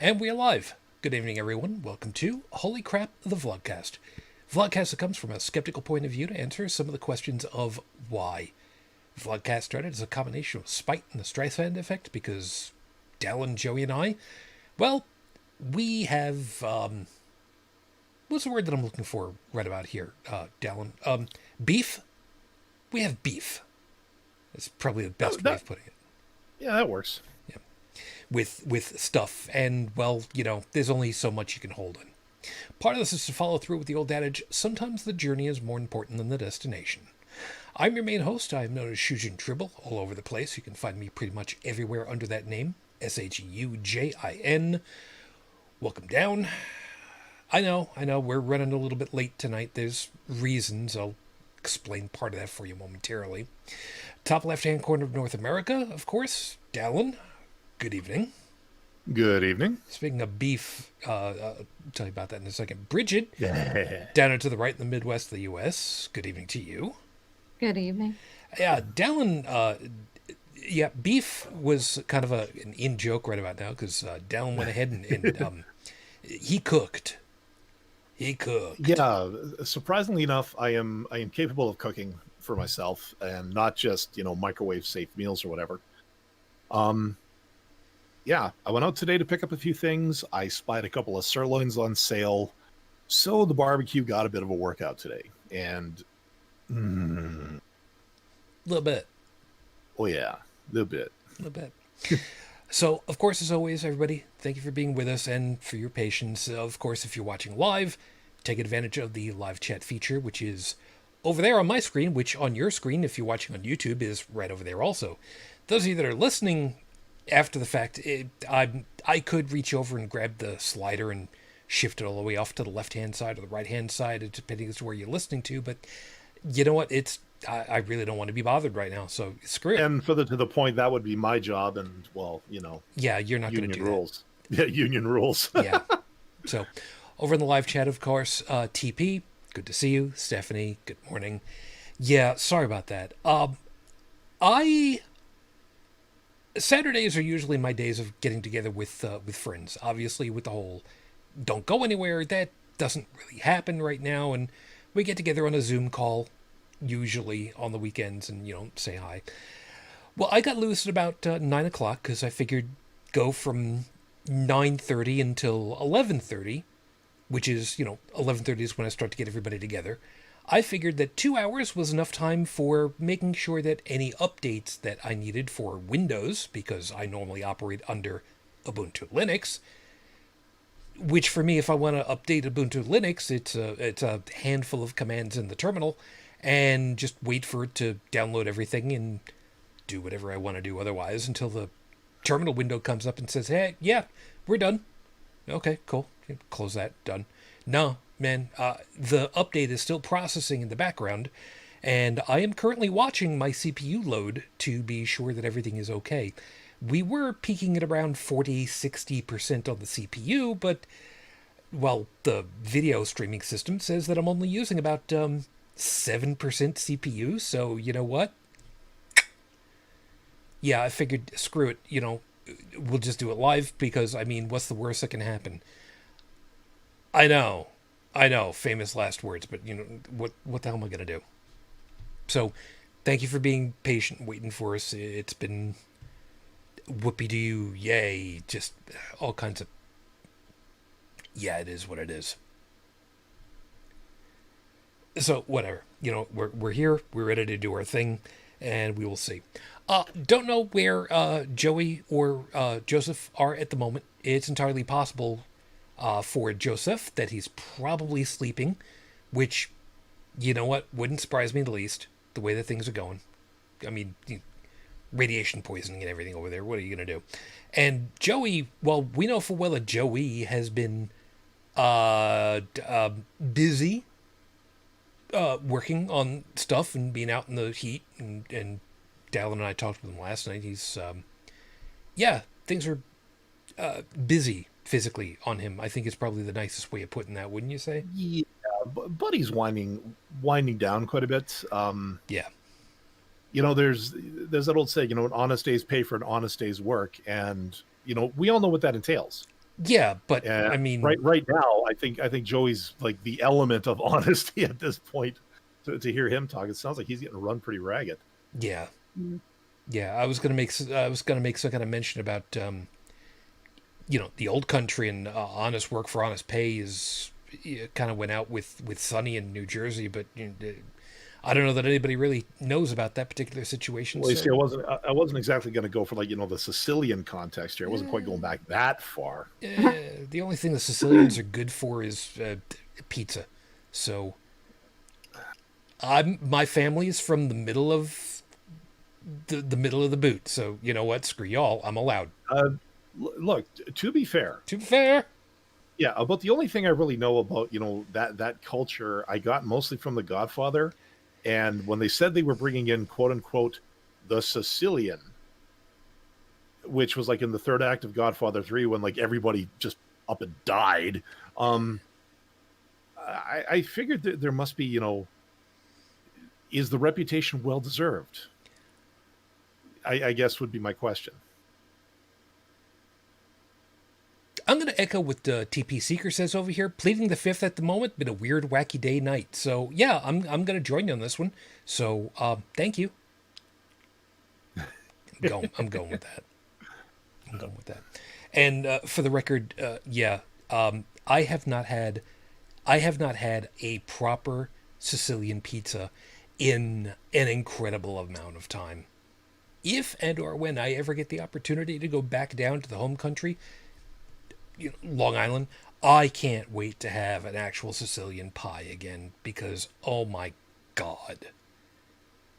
And we're live. Good evening, everyone. Welcome to Holy Crap, the Vlogcast. Vlogcast that comes from a skeptical point of view to answer some of the questions of why. Vlogcast started as a combination of spite and the Streisand effect because Dalan, Joey, and I, well, we have, what's the word that I'm looking for right about here, Dalan? Beef? We have beef. That's probably the best way of putting it. Yeah, that works. With stuff, and well, there's only so much you can hold in. Part of this is to follow through with the old adage, sometimes the journey is more important than the destination. I'm your main host. I am known as Shujin Tribble all over the place. You can find me pretty much everywhere under that name, Shujin. Welcome down. I know, we're running a little bit late tonight. There's reasons. I'll explain part of that for you momentarily. Top left-hand corner of North America, of course, Dalan. Good evening. Good evening. Speaking of beef, I'll tell you about that in a second. Brigid, Yeah. down to the right in the Midwest of the U.S. Good evening to you. Good evening. Yeah, Dalan, beef was kind of an in-joke right about now because Dalan went ahead and he cooked. Yeah, surprisingly enough, I am capable of cooking for myself and not just, microwave safe meals or whatever. Yeah, I went out today to pick up a few things. I spied a couple of sirloins on sale. So the barbecue got a bit of a workout today. And a little bit. Oh yeah, a little bit. So, of course, as always, everybody, thank you for being with us and for your patience. Of course, if you're watching live, take advantage of the live chat feature, which is over there on my screen, which on your screen, if you're watching on YouTube, is right over there also. Those of you that are listening after the fact, I could reach over and grab the slider and shift it all the way off to the left-hand side or the right-hand side, depending as to where you're listening to. But you know what? I really don't want to be bothered right now, so screw it. And further to the point, that would be my job, and well, yeah, you're not going to do rules. That. Yeah, union rules. Yeah. So, over in the live chat, of course, TP, good to see you. Stephanie, good morning. Yeah, sorry about that. Saturdays are usually my days of getting together with friends. Obviously, with the whole don't go anywhere, that doesn't really happen right now, and we get together on a Zoom call, usually on the weekends, and say hi. Well, I got loose at about 9 o'clock because I figured go from 9:30 until 11:30, which is 11:30 is when I start to get everybody together. I figured that 2 hours was enough time for making sure that any updates that I needed for Windows, because I normally operate under Ubuntu Linux, which for me, if I want to update Ubuntu Linux, it's a handful of commands in the terminal, and just wait for it to download everything and do whatever I want to do otherwise until the terminal window comes up and says, hey, yeah, we're done. Okay, cool. Close that, done. No, man, the update is still processing in the background, and I am currently watching my CPU load to be sure that everything is okay. We were peaking at around 40-60% on the CPU, but, well, the video streaming system says that I'm only using about 7% CPU, so you know what? Yeah, I figured, screw it, we'll just do it live, because, what's the worst that can happen? I know, famous last words, but what the hell am I going to do? So, thank you for being patient, waiting for us. It's been whoopee-doo, yay, just all kinds of, yeah, it is what it is. So, whatever, we're here, we're ready to do our thing, and we will see. Don't know where Joey or Joseph are at the moment. It's entirely possible for Joseph that he's probably sleeping, which, you know what, wouldn't surprise me the least, the way that things are going. Radiation poisoning and everything over there. What are you going to do? And Joey, well, we know full well that Joey has been busy working on stuff and being out in the heat. And Dalan and I talked with him last night. He's, things are busy physically on him. I think is probably the nicest way of putting that, wouldn't you say? Yeah, Buddy's winding down quite a bit. Yeah. There's that old saying, an honest day's pay for an honest day's work. And, we all know what that entails. Yeah, but And I mean, right now, I think Joey's like the element of honesty at this point. To hear him talk, it sounds like he's getting run pretty ragged. yeah, Mm. yeah. I was gonna make some kind of mention about the old country and honest work for honest pay is kind of went out with Sonny in New Jersey, but I don't know that anybody really knows about that particular situation. Well, you see, So I wasn't exactly going to go for like the Sicilian context here. I wasn't quite going back that far. the only thing the Sicilians are good for is pizza. So my family is from the middle of the middle of the boot. So you know what? Screw y'all. I'm allowed. Uh, Look, to be fair, To be fair. yeah, about the only thing I really know about that culture, I got mostly from The Godfather, and when they said they were bringing in quote unquote the Sicilian, which was like in the third act of Godfather 3 when like everybody just up and died. Um, I figured that there must be, is the reputation well deserved? I guess would be my question. I'm going to echo what TP Seeker says over here. Pleading the fifth at the moment, been a weird, wacky day night. So yeah, I'm going to join you on this one. So thank you. I'm going with that. I'm going with that. And for the record, yeah, I have not had a proper Sicilian pizza in an incredible amount of time. If and or when I ever get the opportunity to go back down to the home country, Long Island, I can't wait to have an actual Sicilian pie again because, oh my God.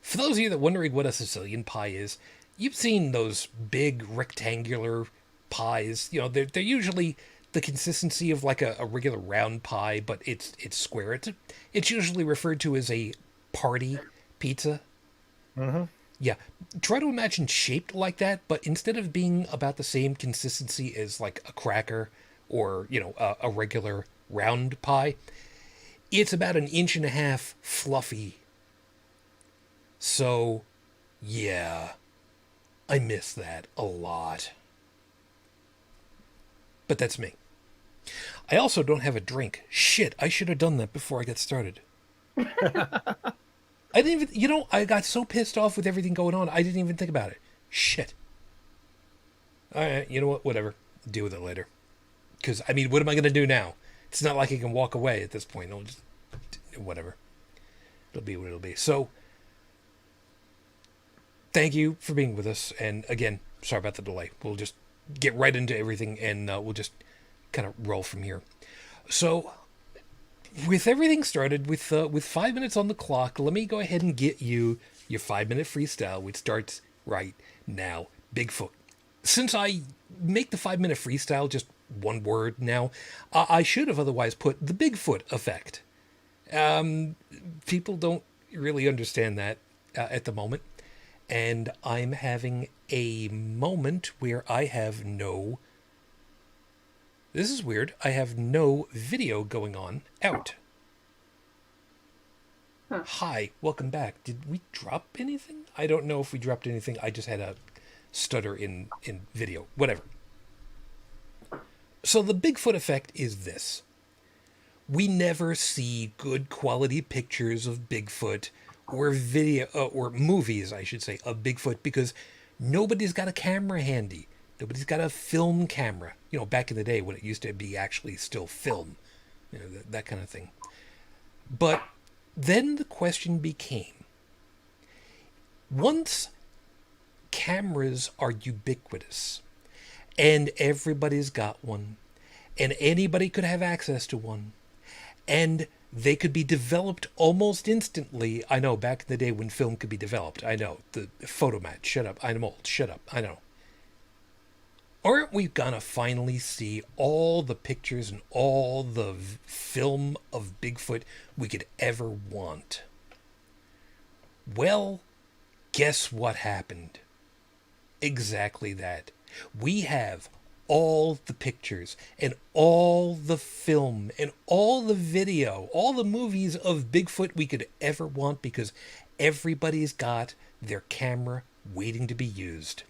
For those of you that are wondering what a Sicilian pie is, you've seen those big rectangular pies. They're usually the consistency of like a regular round pie, but it's square. It's usually referred to as a party pizza. Mm-hmm. Yeah, try to imagine shaped like that, but instead of being about the same consistency as like a cracker or a regular round pie, it's about an inch and a half fluffy. So, yeah, I miss that a lot. But that's me. I also don't have a drink. Shit, I should have done that before I got started. I didn't even, I got so pissed off with everything going on, I didn't even think about it. Shit. All right, you know what? Whatever. Deal with it later. Because, I mean, what am I going to do now? It's not like I can walk away at this point. I'll just, whatever. It'll be what it'll be. So, thank you for being with us. And again, sorry about the delay. We'll just get right into everything and we'll just kind of roll from here. So, with everything started, with 5 minutes on the clock, let me go ahead and get you your 5-minute freestyle, which starts right now. Bigfoot. Since I make the 5-minute freestyle just one word now, I should have otherwise put the Bigfoot effect. People don't really understand that at the moment, and I'm having a moment where I have no... This is weird. I have no video going on out. Huh. Hi, welcome back. Did we drop anything? I don't know if we dropped anything. I just had a stutter in video. Whatever. So the Bigfoot effect is this. We never see good quality pictures of Bigfoot or video or movies, I should say, of Bigfoot because nobody's got a camera handy. Nobody's got a film camera. Back in the day when it used to be actually still film. That kind of thing. But then the question became, once cameras are ubiquitous and everybody's got one and anybody could have access to one and they could be developed almost instantly. I know, back in the day when film could be developed. I know. The photomat. Shut up. I'm old. Shut up. I know. Aren't we gonna finally see all the pictures and all the film of Bigfoot we could ever want? Well, guess what happened? Exactly that. We have all the pictures and all the film and all the video, all the movies of Bigfoot we could ever want because everybody's got their camera waiting to be used.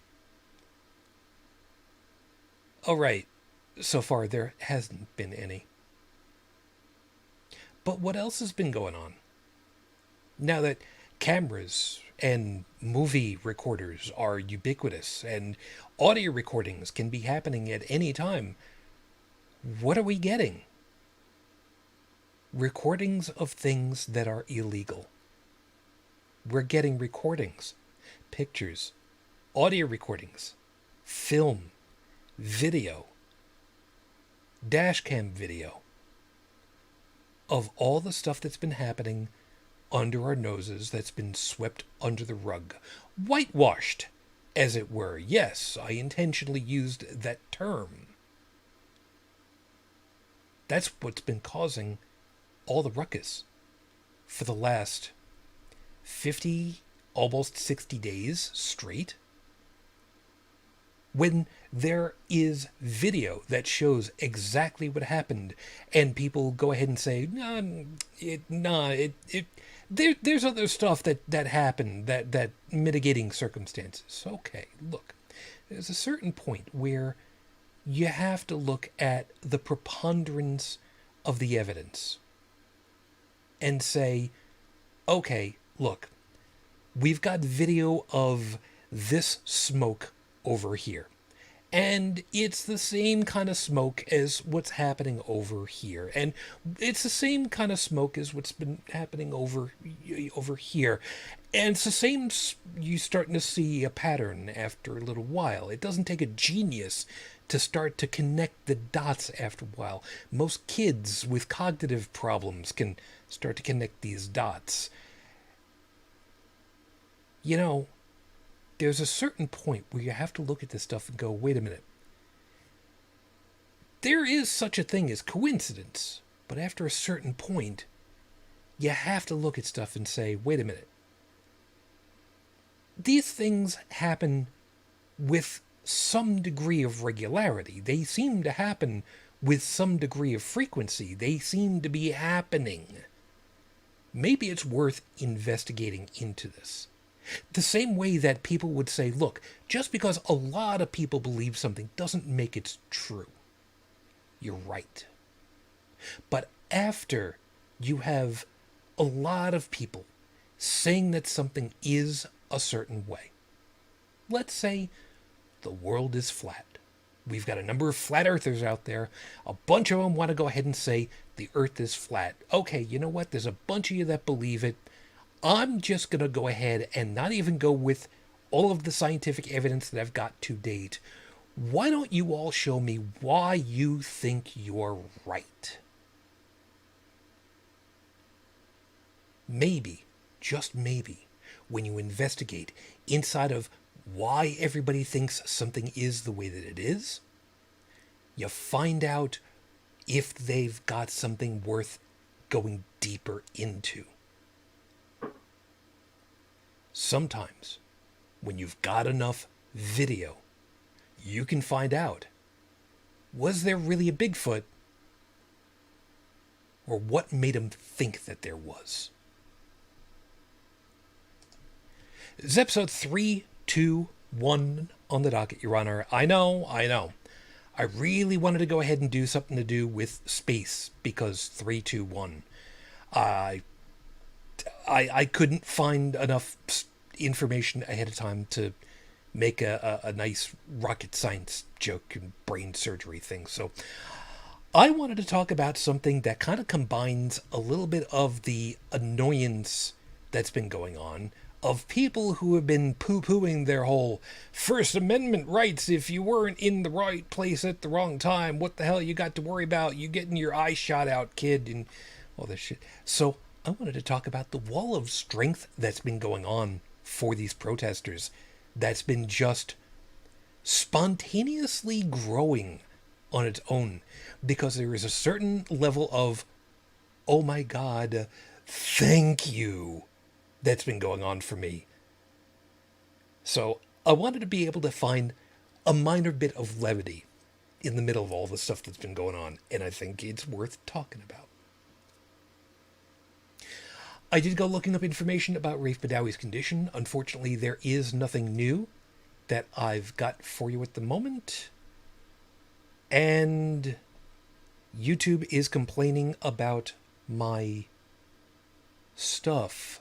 All right, So far, there hasn't been any. But what else has been going on? Now that cameras and movie recorders are ubiquitous and audio recordings can be happening at any time, what are we getting? Recordings of things that are illegal. We're getting recordings, pictures, audio recordings, film, video, dashcam video of all the stuff that's been happening under our noses, that's been swept under the rug, whitewashed, as it were. Yes, I intentionally used that term. That's what's been causing all the ruckus for the last 50, almost 60 days straight. When there is video that shows exactly what happened, and people go ahead and say, there's other stuff that happened, that mitigating circumstances. Okay, look, there's a certain point where you have to look at the preponderance of the evidence and say, okay, look, we've got video of this smoke over here. And it's the same kind of smoke as what's happening over here. And it's the same kind of smoke as what's been happening over here. And it's the same, you're starting to see a pattern after a little while. It doesn't take a genius to start to connect the dots after a while. Most kids with cognitive problems can start to connect these dots. You know, there's a certain point where you have to look at this stuff and go, wait a minute. There is such a thing as coincidence, but after a certain point, you have to look at stuff and say, wait a minute. These things happen with some degree of regularity. They seem to happen with some degree of frequency. They seem to be happening. Maybe it's worth investigating into this. The same way that people would say, look, just because a lot of people believe something doesn't make it true. You're right. But after you have a lot of people saying that something is a certain way, let's say the world is flat. We've got a number of flat earthers out there. A bunch of them want to go ahead and say the earth is flat. Okay, you know what? There's a bunch of you that believe it. I'm just going to go ahead and not even go with all of the scientific evidence that I've got to date. Why don't you all show me why you think you're right? Maybe, just maybe, when you investigate inside of why everybody thinks something is the way that it is, you find out if they've got something worth going deeper into. Sometimes, when you've got enough video, you can find out, was there really a Bigfoot? Or what made him think that there was? This is episode 321 on the docket, Your Honor. I know. I really wanted to go ahead and do something to do with space, because 321. I couldn't find enough information ahead of time to make a nice rocket science joke and brain surgery thing. So I wanted to talk about something that kind of combines a little bit of the annoyance that's been going on of people who have been poo-pooing their whole First Amendment rights. If you weren't in the right place at the wrong time, what the hell you got to worry about? You getting your eye shot out, kid, and all this shit. So I wanted to talk about the wall of strength that's been going on for these protesters, that's been just spontaneously growing on its own, because there is a certain level of, oh my God, thank you, that's been going on for me. So I wanted to be able to find a minor bit of levity in the middle of all the stuff that's been going on, and I think it's worth talking about. I did go looking up information about Rafe Badawi's condition. Unfortunately, there is nothing new that I've got for you at the moment. And YouTube is complaining about my stuff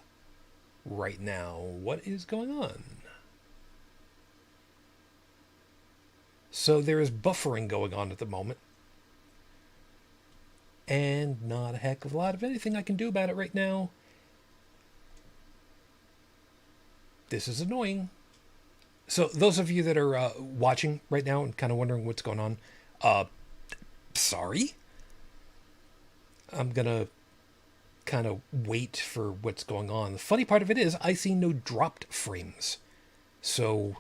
right now. What is going on? So there is buffering going on at the moment. And not a heck of a lot of anything I can do about it right now. This is annoying. So those of you that are watching right now and kind of wondering what's going on, sorry. I'm going to kind of wait for what's going on. The funny part of it is I see no dropped frames. So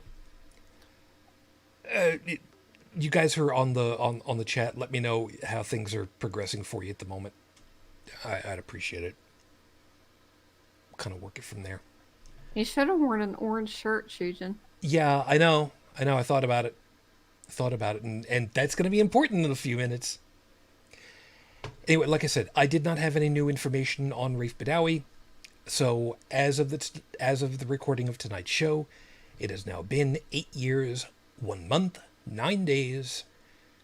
you guys who are on the chat, let me know how things are progressing for you at the moment. I'd appreciate it. Kind of work it from there. You should have worn an orange shirt, Shujin. Yeah, I know. I thought about it. And that's going to be important in a few minutes. Anyway, like I said, I did not have any new information on Rafe Badawi. So as of the recording of tonight's show, it has now been 8 years, 1 month, 9 days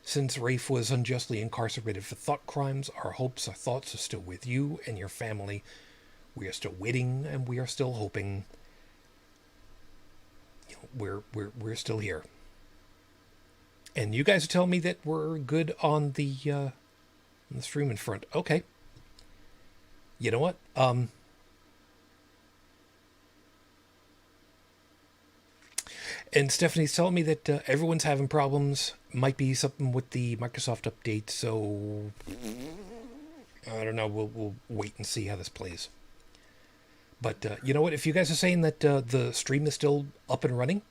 since Rafe was unjustly incarcerated for thought crimes. Our hopes, our thoughts are still with you and your family. We are still waiting, and we are still hoping. You know, we're still here. And you guys are telling me that we're good on the streaming front. Okay. You know what? And Stephanie's telling me that everyone's having problems. Might be something with the Microsoft update, so I don't know. We'll wait and see how this plays. But you know what? If you guys are saying that the stream is still up and running,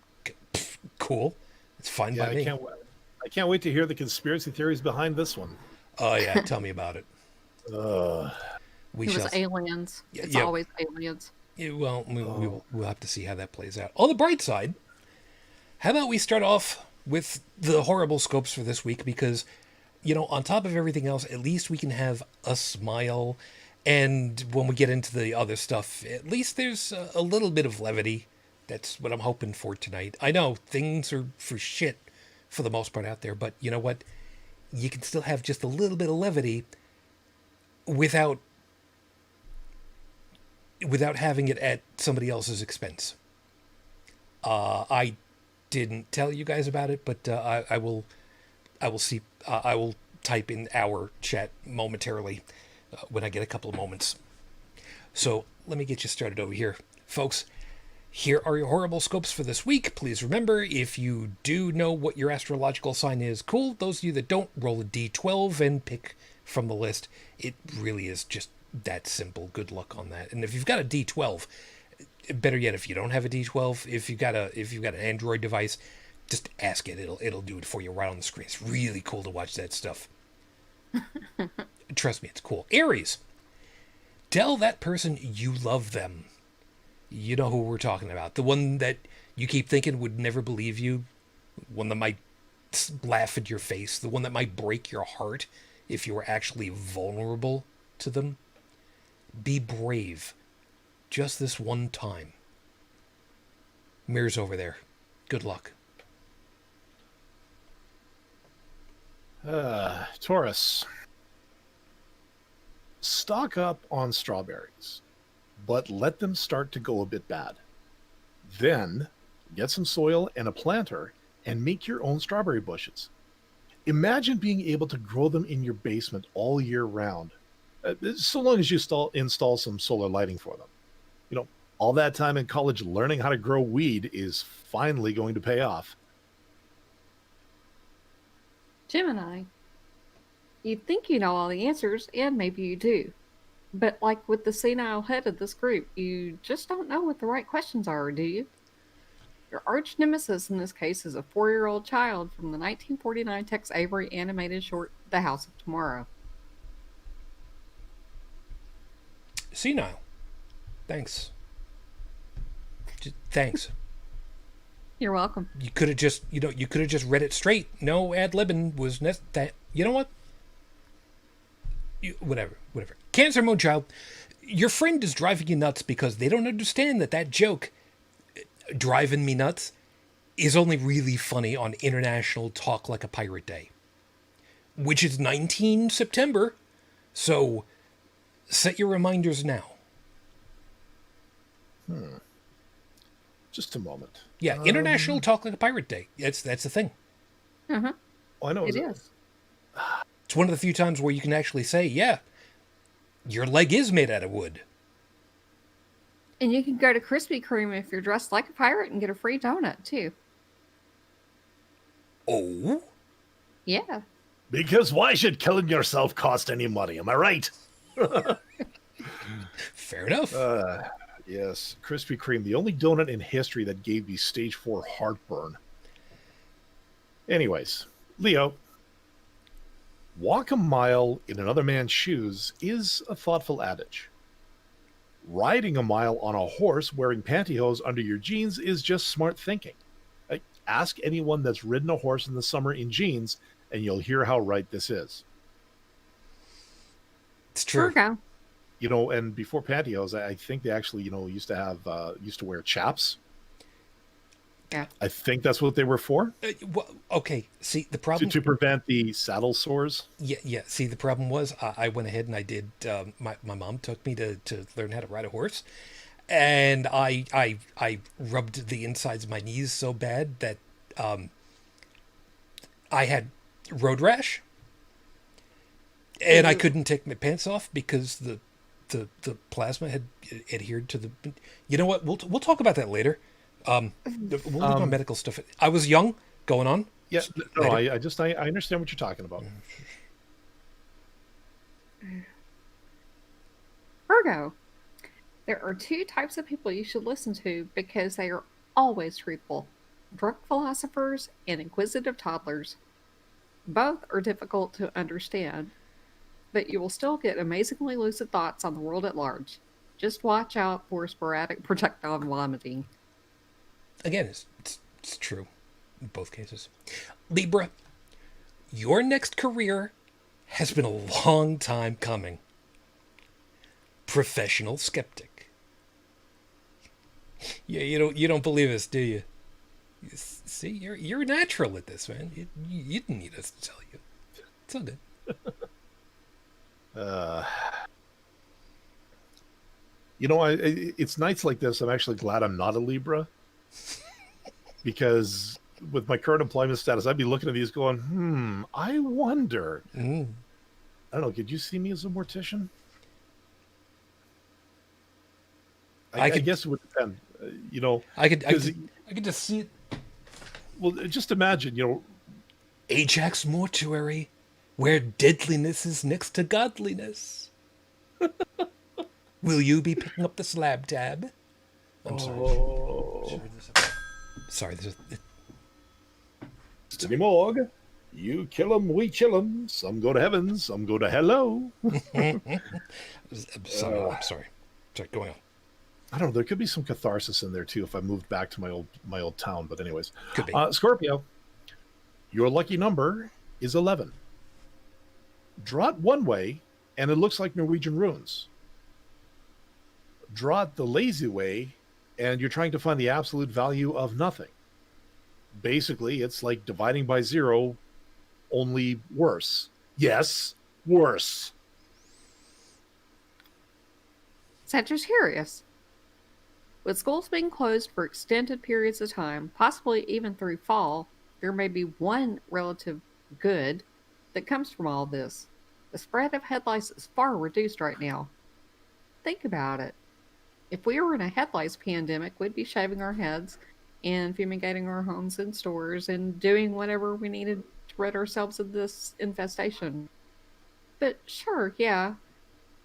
cool. It's fine by me. I can't wait to hear the conspiracy theories behind this one. Oh yeah, tell me about it. It was aliens. It's always aliens. Yeah, well, we'll have to see how that plays out. On the bright side, how about we start off with the horrible scopes for this week? Because, you know, on top of everything else, at least we can have a smile. And when we get into the other stuff, at least there's a little bit of levity. That's what I'm hoping for tonight. I know things are for shit for the most part out there, but you know what? You can still have just a little bit of levity without having it at somebody else's expense. I didn't tell you guys about it, but I will see. I will type in our chat momentarily when I get a couple of moments. So let me get you started over here, folks. Here are your horrible scopes for this week. Please remember, if you do know what your astrological sign is, cool. Those of you that don't, roll a d12 and pick from the list. It really is just that simple. Good luck on that. And if you've got a d12, better yet, if you don't have a d12, if you've got an Android device, just ask it. It'll do it for you right on the screen. It's really cool to watch that stuff. Trust me, it's cool. Aries, tell that person you love them. You know who we're talking about. The one that you keep thinking would never believe you. One that might laugh at your face. The one that might break your heart if you were actually vulnerable to them. Be brave. Just this one time. Mirror's over there. Good luck. Taurus. Stock up on strawberries, but let them start to go a bit bad. Then get some soil and a planter and make your own strawberry bushes. Imagine being able to grow them in your basement all year round, so long as you install some solar lighting for them. You know, all that time in college learning how to grow weed is finally going to pay off. Gemini. You think you know all the answers, and maybe you do. But like with the senile head of this group, you just don't know what the right questions are, do you? Your arch nemesis in this case is a 4-year-old child from the 1949 Tex Avery animated short, The House of Tomorrow. Senile. Thanks. Thanks. You're welcome. You could have just read it straight. No ad-libbing was that. You know what? Whatever. Cancer Moonchild, your friend is driving you nuts because they don't understand that joke, driving me nuts, is only really funny on International Talk Like a Pirate Day. which is 19 September. So set your reminders now. Just a moment. Yeah, International Talk Like a Pirate Day. That's the thing. Uh-huh. Oh, I know. It is. It's one of the few times where you can actually say, yeah, your leg is made out of wood. And you can go to Krispy Kreme if you're dressed like a pirate and get a free donut, too. Oh? Yeah. Because why should killing yourself cost any money? Am I right? Fair enough. Yes. Krispy Kreme, the only donut in history that gave me stage 4 heartburn. Anyways, Leo, walk a mile in another man's shoes is a thoughtful adage. Riding a mile on a horse wearing pantyhose under your jeans is just smart thinking. Ask anyone that's ridden a horse in the summer in jeans, and you'll hear how right this is. It's true. Virgo. You know, and before pantyhose, I think they actually, used to wear chaps. Yeah. I think that's what they were for. Well, okay, see, the problem... To prevent the saddle sores. Yeah. See, the problem was I went ahead and I did... my mom took me to learn how to ride a horse. And I rubbed the insides of my knees so bad that I had road rash. And I couldn't take my pants off because the plasma had adhered to the... You know what? We'll talk about that later. We'll leave my medical stuff. I was young, going on. Yeah, no, I understand what you're talking about. Virgo. There are 2 types of people you should listen to because they are always truthful. Drunk philosophers and inquisitive toddlers. Both are difficult to understand, but you will still get amazingly lucid thoughts on the world at large. Just watch out for sporadic projectile vomiting. Again, it's true in both cases. Libra, your next career has been a long time coming. Professional skeptic. Yeah, you don't believe us, do you? See, you're natural at this, man. You didn't need us to tell you. It's all good. It's nights like this. I'm actually glad I'm not a Libra, because with my current employment status, I'd be looking at these going, I wonder. I don't know. Could you see me as a mortician? I guess it would depend. I could just see it. Well, just imagine, Ajax Mortuary, where deadliness is next to godliness. Will you be picking up the slab tab? I'm sorry. Sorry, there's City Morgue. You kill 'em, we chill 'em. Some go to heaven, some go to hello. I'm sorry. Sorry, going on. I don't know. There could be some catharsis in there too if I moved back to my old town. But anyways, Could be. Scorpio, your lucky number is 11. Draw it one way, and it looks like Norwegian runes. Draw it the lazy way, and you're trying to find the absolute value of nothing. Basically, it's like dividing by 0, only worse. Yes, worse. Sagittarius. With schools being closed for extended periods of time, possibly even through fall, there may be one relative good that comes from all this. The spread of head lice is far reduced right now. Think about it. If we were in a head lice pandemic, we'd be shaving our heads and fumigating our homes and stores and doing whatever we needed to rid ourselves of this infestation. But sure, yeah,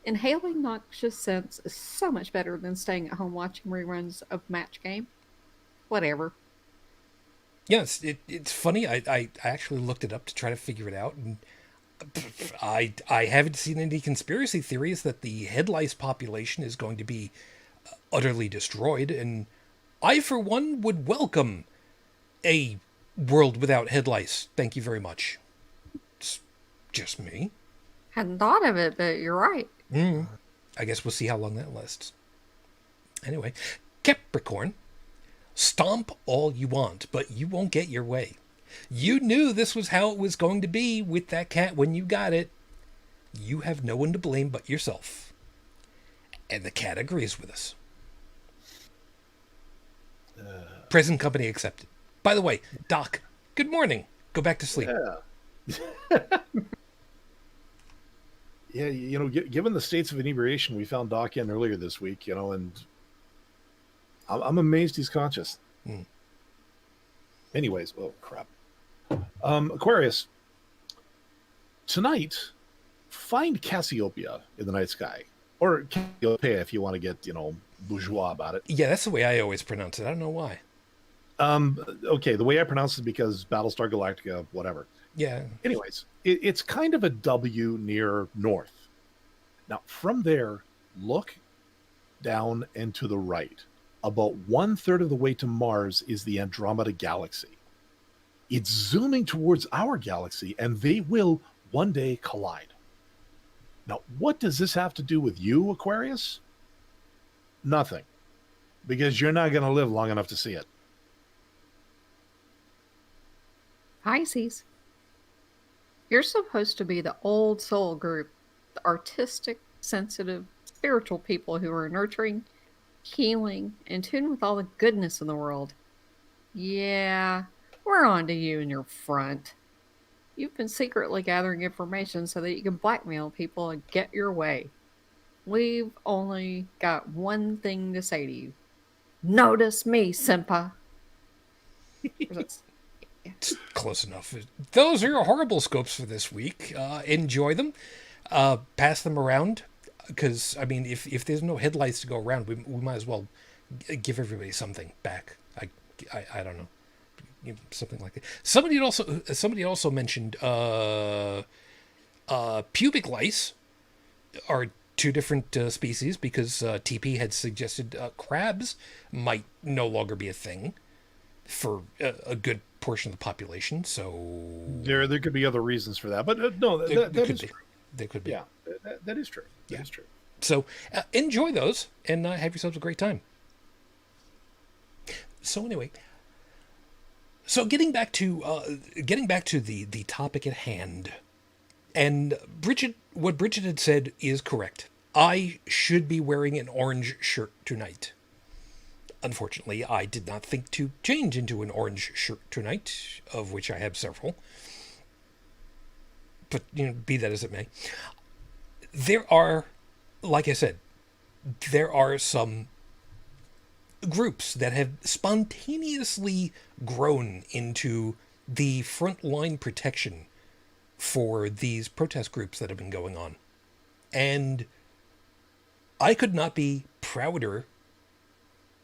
inhaling noxious scents is so much better than staying at home watching reruns of Match Game. Whatever. Yes, it's funny. I actually looked it up to try to figure it out, and I haven't seen any conspiracy theories that the head lice population is going to be utterly destroyed, and I, for one, would welcome a world without head lice. Thank you very much. It's just me. Hadn't thought of it, but you're right. I guess we'll see how long that lasts. Anyway, Capricorn, stomp all you want, but you won't get your way. You knew this was how it was going to be with that cat when you got it. You have no one to blame but yourself. And the cat agrees with us. Present company accepted. By the way, Doc, good morning. Go back to sleep. Yeah. Yeah, given the states of inebriation we found Doc in earlier this week, and I'm amazed he's conscious. Anyways, oh crap. Aquarius, tonight, find Cassiopeia in the night sky. Or Cassiopeia if you want to get, bourgeois about it. Yeah, that's the way I always pronounce it. I don't know why. Okay, the way I pronounce it is because Battlestar Galactica, whatever. Yeah. Anyways, it's kind of a W near north. Now, from there, look down and to the right. About 1/3 of the way to Mars is the Andromeda Galaxy. It's zooming towards our galaxy, and they will one day collide. Now, what does this have to do with you, Aquarius? Nothing. Because you're not going to live long enough to see it. Pisces. You're supposed to be the old soul group, the artistic, sensitive, spiritual people who are nurturing, healing, in tune with all the goodness in the world. Yeah, we're on to you in your front. You've been secretly gathering information so that you can blackmail people and get your way. We've only got one thing to say to you. Notice me, Senpai. It's close enough. Those are your horrible scopes for this week. Enjoy them. Pass them around. Because, I mean, if there's no headlights to go around, we might as well give everybody something back. I don't know. Something like that. Somebody also mentioned pubic lice are two different species because TP had suggested crabs might no longer be a thing for a good portion of the population. So there could be other reasons for that, but no, that is true. There could be. Yeah, that is true. That is true. So enjoy those and have yourselves a great time. So anyway, getting back to the topic at hand, and what Brigid had said is correct. I should be wearing an orange shirt tonight. Unfortunately, I did not think to change into an orange shirt tonight, of which I have several. But, be that as it may. There are, like I said, there are some groups that have spontaneously grown into the frontline protection for these protest groups that have been going on. And I could not be prouder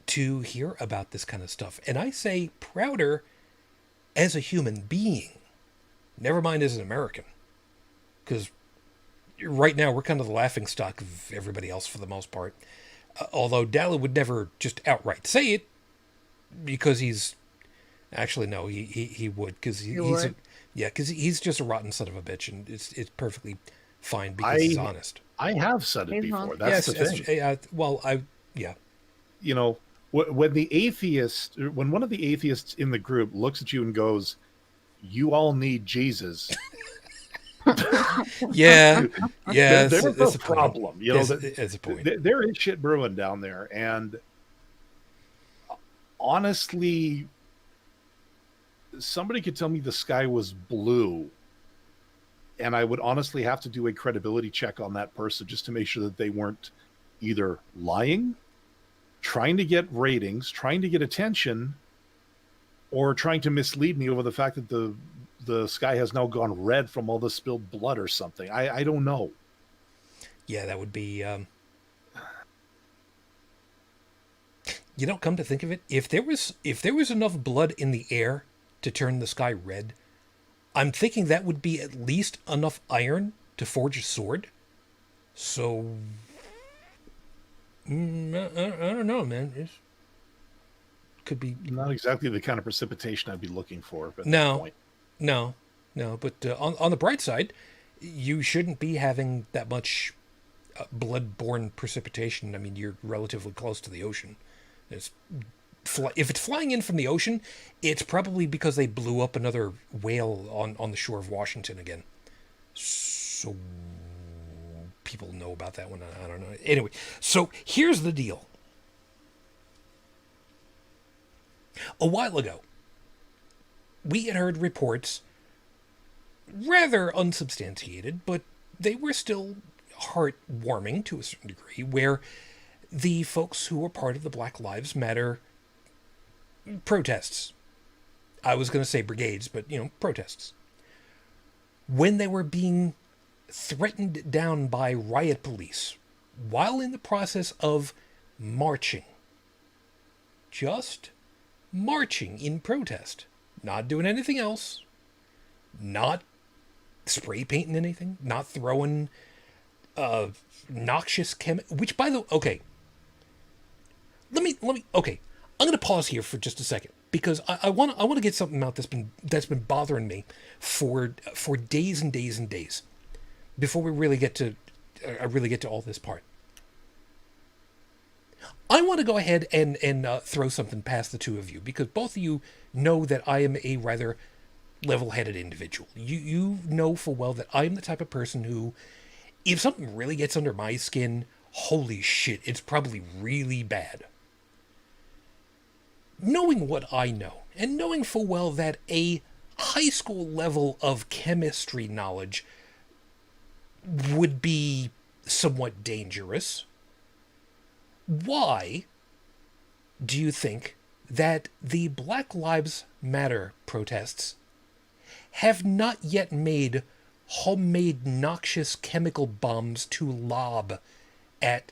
to hear about this kind of stuff. And I say prouder as a human being, never mind as an American. Because right now we're kind of the laughingstock of everybody else for the most part. Although Dalan would never just outright say it, because he's... Actually, no, he would, because he's just a rotten son of a bitch, and it's perfectly fine because he's honest. I have said it before. That's the thing. When one of the atheists in the group looks at you and goes, "You all need Jesus." Yeah. There's a problem. It's a point. There is shit brewing down there, and honestly, somebody could tell me the sky was blue, and I would honestly have to do a credibility check on that person just to make sure that they weren't either lying, trying to get ratings, trying to get attention, or trying to mislead me over the fact that the sky has now gone red from all the spilled blood or something. I don't know. Yeah, that would be... come to think of it, if there was enough blood in the air to turn the sky red, I'm thinking that would be at least enough iron to forge a sword. So... I don't know, man. It could be... Not exactly the kind of precipitation I'd be looking for. But No. But on the bright side, you shouldn't be having that much blood-borne precipitation. I mean, you're relatively close to the ocean. It's if it's flying in from the ocean, it's probably because they blew up another whale on the shore of Washington again. So people know about that one. I don't know. Anyway, so here's the deal. A while ago, we had heard reports, rather unsubstantiated, but they were still heartwarming to a certain degree, where the folks who were part of the Black Lives Matter protests, I was going to say brigades, but, protests, when they were being threatened down by riot police while in the process of marching, just marching in protest, not doing anything else, not spray painting anything, not throwing noxious which, by the way, okay, let me okay, I'm going to pause here for just a second, because I want to get something out that's been bothering me for days and days and days before we really get to all this part. I want to go ahead and throw something past the two of you, because both of you know that I am a rather level-headed individual. You know full well that I am the type of person who, if something really gets under my skin, holy shit, it's probably really bad. Knowing what I know, and knowing full well that a high school level of chemistry knowledge would be somewhat dangerous, why do you think that the Black Lives Matter protests have not yet made homemade noxious chemical bombs to lob at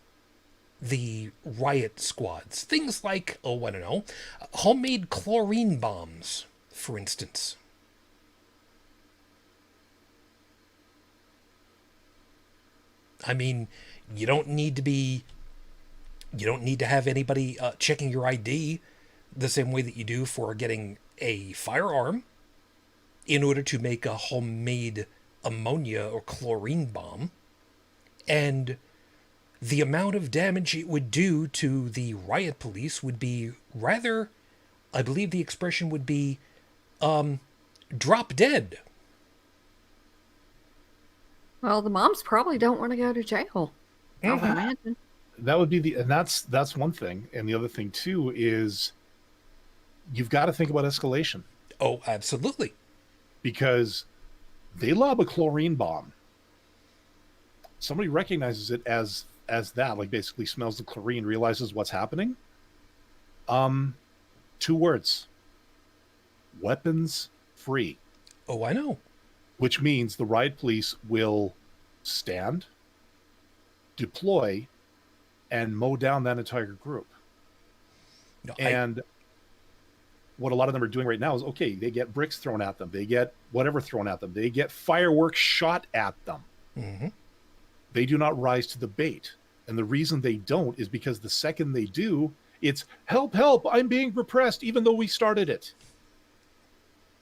the riot squads? Things like, I don't know, homemade chlorine bombs, for instance. I mean, you don't need to have anybody checking your ID the same way that you do for getting a firearm in order to make a homemade ammonia or chlorine bomb. And the amount of damage it would do to the riot police would be rather, I believe the expression would be, drop dead. Well, the moms probably don't want to go to jail. I would imagine. That would be and that's one thing. And the other thing too is you've got to think about escalation. Oh, absolutely. Because they lob a chlorine bomb. Somebody recognizes it as that, like basically smells the chlorine, realizes what's happening. 2 words. Weapons free. Oh, I know. Which means the riot police will stand, deploy, and mow down that entire group. No, and what a lot of them are doing right now is, okay, they get bricks thrown at them. They get whatever thrown at them. They get fireworks shot at them. Mm-hmm. They do not rise to the bait. And the reason they don't is because the second they do, it's help, help, I'm being repressed, even though we started it.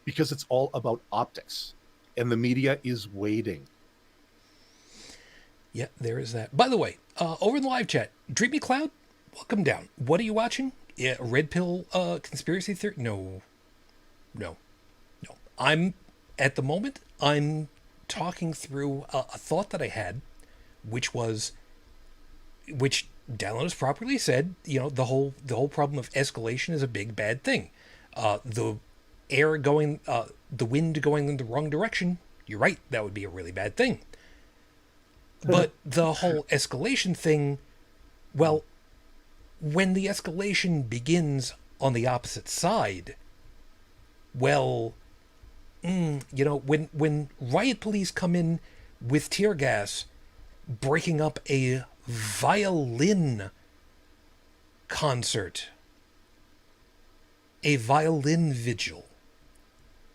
Because it's all about optics. And the media is waiting. Yeah, there is that. By the way, over in the live chat, Dreamy Cloud, welcome down. What are you watching? Yeah, Red Pill conspiracy theory? No. At the moment, I'm talking through a thought that I had, which Dalan has properly said, the whole problem of escalation is a big bad thing. The wind going in the wrong direction, you're right, that would be a really bad thing. But the whole escalation thing, well, when the escalation begins on the opposite side, well, when riot police come in with tear gas, breaking up a violin concert, a violin vigil,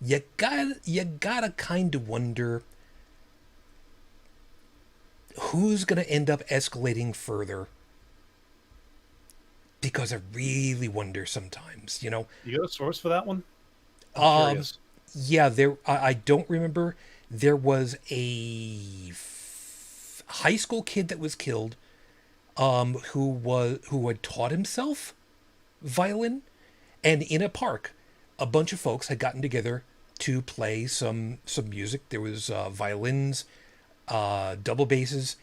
you gotta kind of wonder who's gonna end up escalating further. Because I really wonder sometimes, You got a source for that one? I'm curious. Yeah, I don't remember. There was a high school kid that was killed, who had taught himself violin, And in a park, a bunch of folks had gotten together to play some music. There was violins, double basses,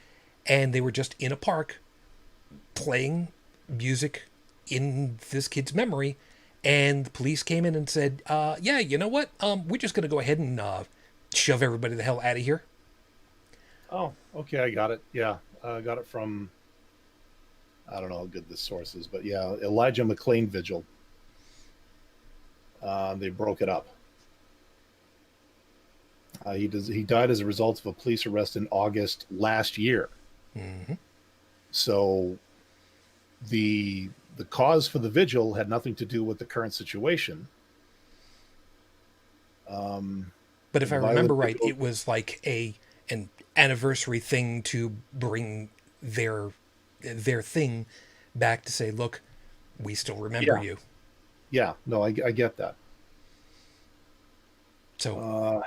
and they were just in a park playing music in this kid's memory. And the police came in and said, "Yeah, you know what? We're just going to go ahead and shove everybody the hell out of here." Oh, okay, I got it. Yeah, I got it from, I don't know how good this source is, but yeah, Elijah McLean Vigil. They broke it up. He died as a result of a police arrest in August last year. Mm-hmm. So the cause for the vigil had nothing to do with the current situation. But if I remember right, it was like an anniversary thing to bring their thing back to say, look, we still remember you. Yeah, no, I get that. So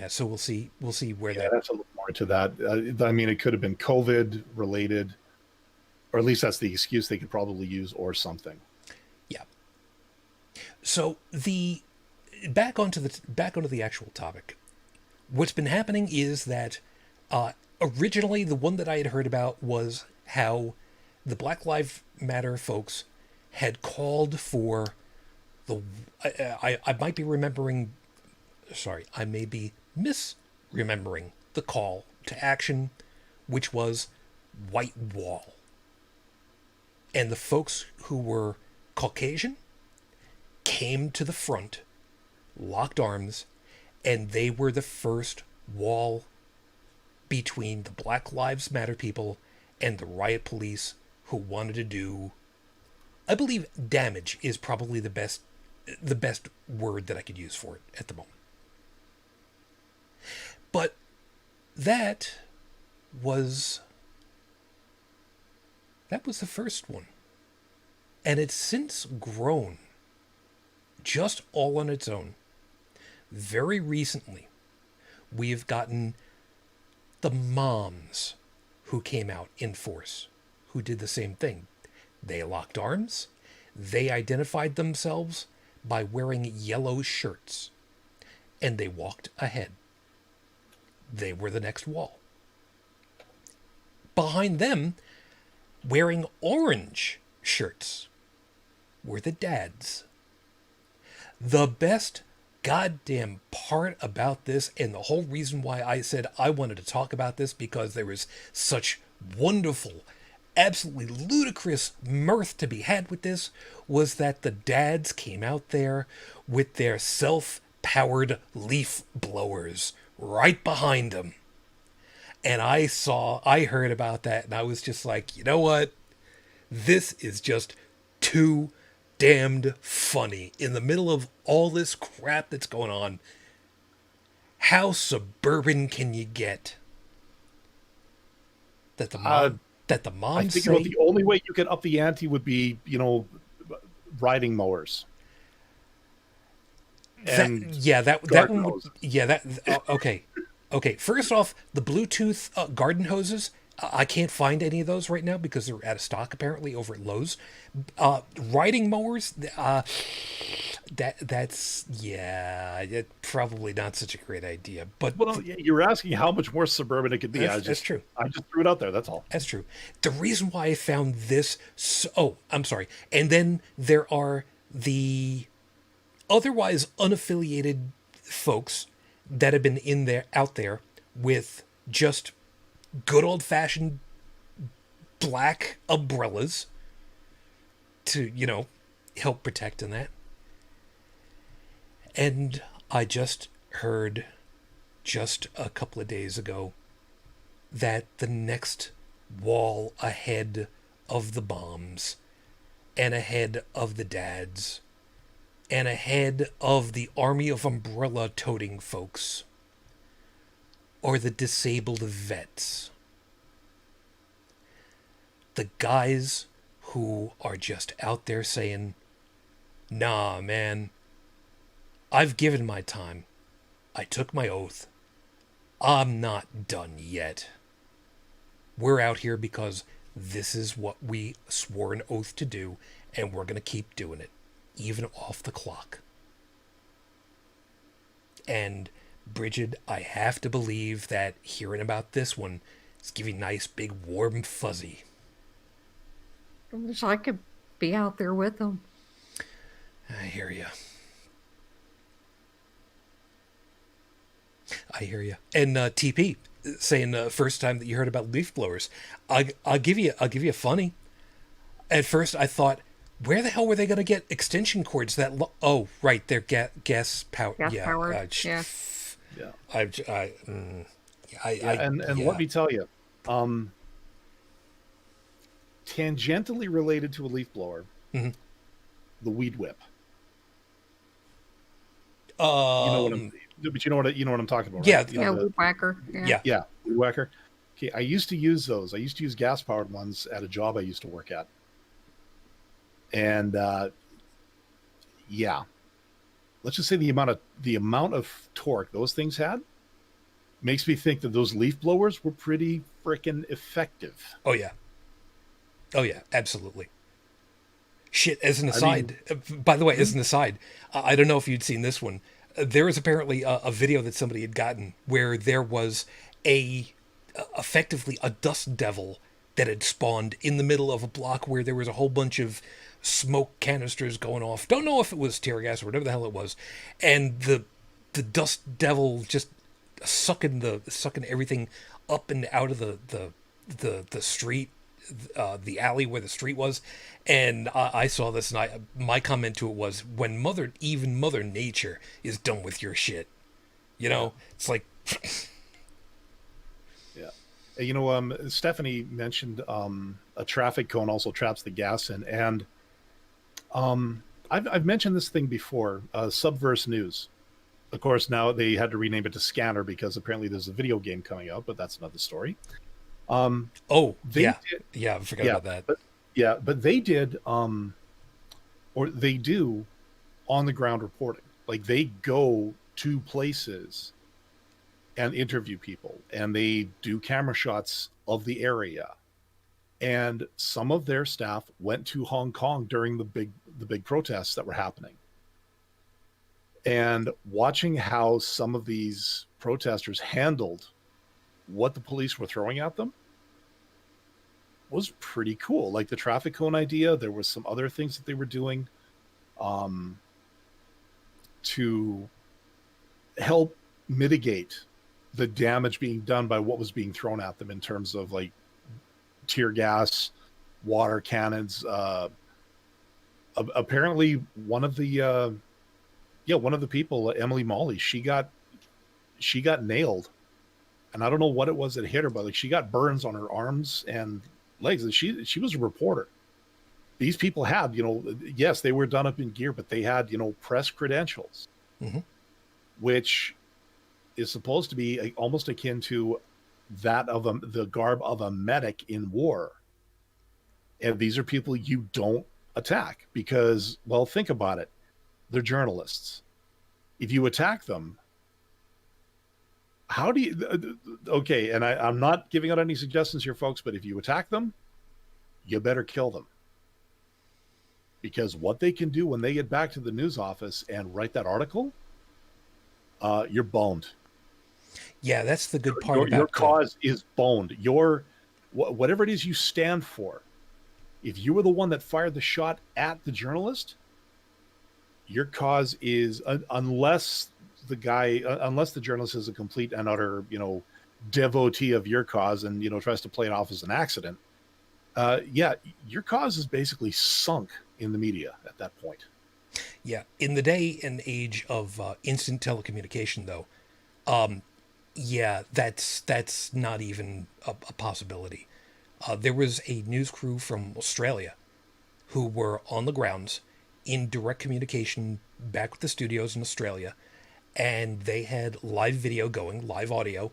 so we'll see where that. That's a little more to that. I mean, it could have been COVID related, or at least that's the excuse they could probably use, or something. Yeah. So back onto the actual topic. What's been happening is that originally the one that I had heard about was how the Black Lives Matter folks had called for the. I might be remembering. Sorry, I may be misremembering the call to action, which was white wall. And the folks who were Caucasian came to the front, locked arms, and they were the first wall between the Black Lives Matter people and the riot police who wanted to do, I believe damage is probably the best word that I could use for it at the moment. But that was the first one. And it's since grown just all on its own. Very recently, we have gotten the moms who came out in force, who did the same thing. They locked arms. They identified themselves by wearing yellow shirts. And they walked ahead. They were the next wall. Behind them, wearing orange shirts, were the dads. The best goddamn part about this, and the whole reason why I said I wanted to talk about this, because there was such wonderful, absolutely ludicrous mirth to be had with this, was that the dads came out there with their self-powered leaf blowers right behind them. And I heard about that, and I was just like, you know what? This is just too damned funny. In the middle of all this crap that's going on, how suburban can you get? That the moms I think the only way you could up the ante would be, riding mowers. Okay. First off, the Bluetooth garden hoses, I can't find any of those right now because they're out of stock apparently over at Lowe's. Riding mowers, that's probably not such a great idea. But you're asking how much more suburban it could be. That's true. I just threw it out there. That's all. That's true. The reason why I found this, I'm sorry. And then there are the otherwise unaffiliated folks that have been out there with just good old-fashioned black umbrellas to, help protect in that. And I just heard just a couple of days ago that the next wall ahead of the bombs and ahead of the dads and ahead of the army of umbrella-toting folks are the disabled vets. The guys who are just out there saying, nah, man, I've given my time. I took my oath. I'm not done yet. We're out here because This is what we swore an oath to do, and we're going to keep doing it, even off the clock. And Brigid, I have to believe that hearing about this one is giving nice big warm fuzzy. I wish I could be out there with them. I hear you. I hear you. And TP saying first time that you heard about leaf blowers. I'll give you a funny. At first, I thought, where the hell were they going to get extension cords that? Oh, right, they're gas powered. Gas Yeah, powered. Yeah. Yeah. Yeah. Let me tell you, tangentially related to a leaf blower, Mm-hmm. the weed whip. But you know what I'm talking about, Yeah, right? Yeah, weed whacker. Yeah. Yeah, weed whacker. Okay, I used to use those. I used to use gas powered ones at a job I used to work at, and yeah, let's just say the amount of torque those things had makes me think that those leaf blowers were pretty freaking effective. Oh yeah, absolutely. Shit, as an aside, by the way, as an aside, I don't know if you'd seen this one. There was apparently a video that somebody had gotten where there was effectively a dust devil that had spawned in the middle of a block where there was a whole bunch of smoke canisters going off. Don't know if it was tear gas or whatever the hell it was. And the dust devil just sucking everything up and out of the street, the alley where the street was. And I saw this, and my comment to it was, when Mother Nature is done with your shit, it's like. Yeah. Stephanie mentioned a traffic cone also traps the gas in, and I've mentioned this thing before. Subverse News, of course, now they had to rename it to Scanner because apparently there's a video game coming out, but that's another story. I forgot about that. But they did, or they do, on the ground reporting. Like, they go to places and interview people, and they do camera shots of the area. And some of their staff went to Hong Kong during the big protests that were happening. And watching how some of these protesters handled what the police were throwing at them was pretty cool. Like the traffic cone idea, there was some other things that they were doing to help mitigate the damage being done by what was being thrown at them in terms of like tear gas, water cannons. Apparently one of the people, Emily Molly, she got nailed, and I don't know what it was that hit her, but like she got burns on her arms and legs, and she was a reporter. These people had, yes, they were done up in gear, but they had, press credentials, which is supposed to be almost akin to that of the garb of a medic in war. And these are people you don't attack because, well, think about it. They're journalists. If you attack them, how do you, okay, and I'm not giving out any suggestions here, folks, but if you attack them, you better kill them. Because what they can do when they get back to the news office and write that article, you're boned. Yeah, that's the good part about your cause is boned. Whatever it is you stand for, if you were the one that fired the shot at the journalist, your cause is, unless the journalist is a complete and utter, devotee of your cause and, tries to play it off as an accident. Your cause is basically sunk in the media at that point. Yeah. In the day and age of instant telecommunication, though, that's not even a possibility. There was a news crew from Australia who were on the grounds in direct communication back with the studios in Australia, and they had live video going, live audio,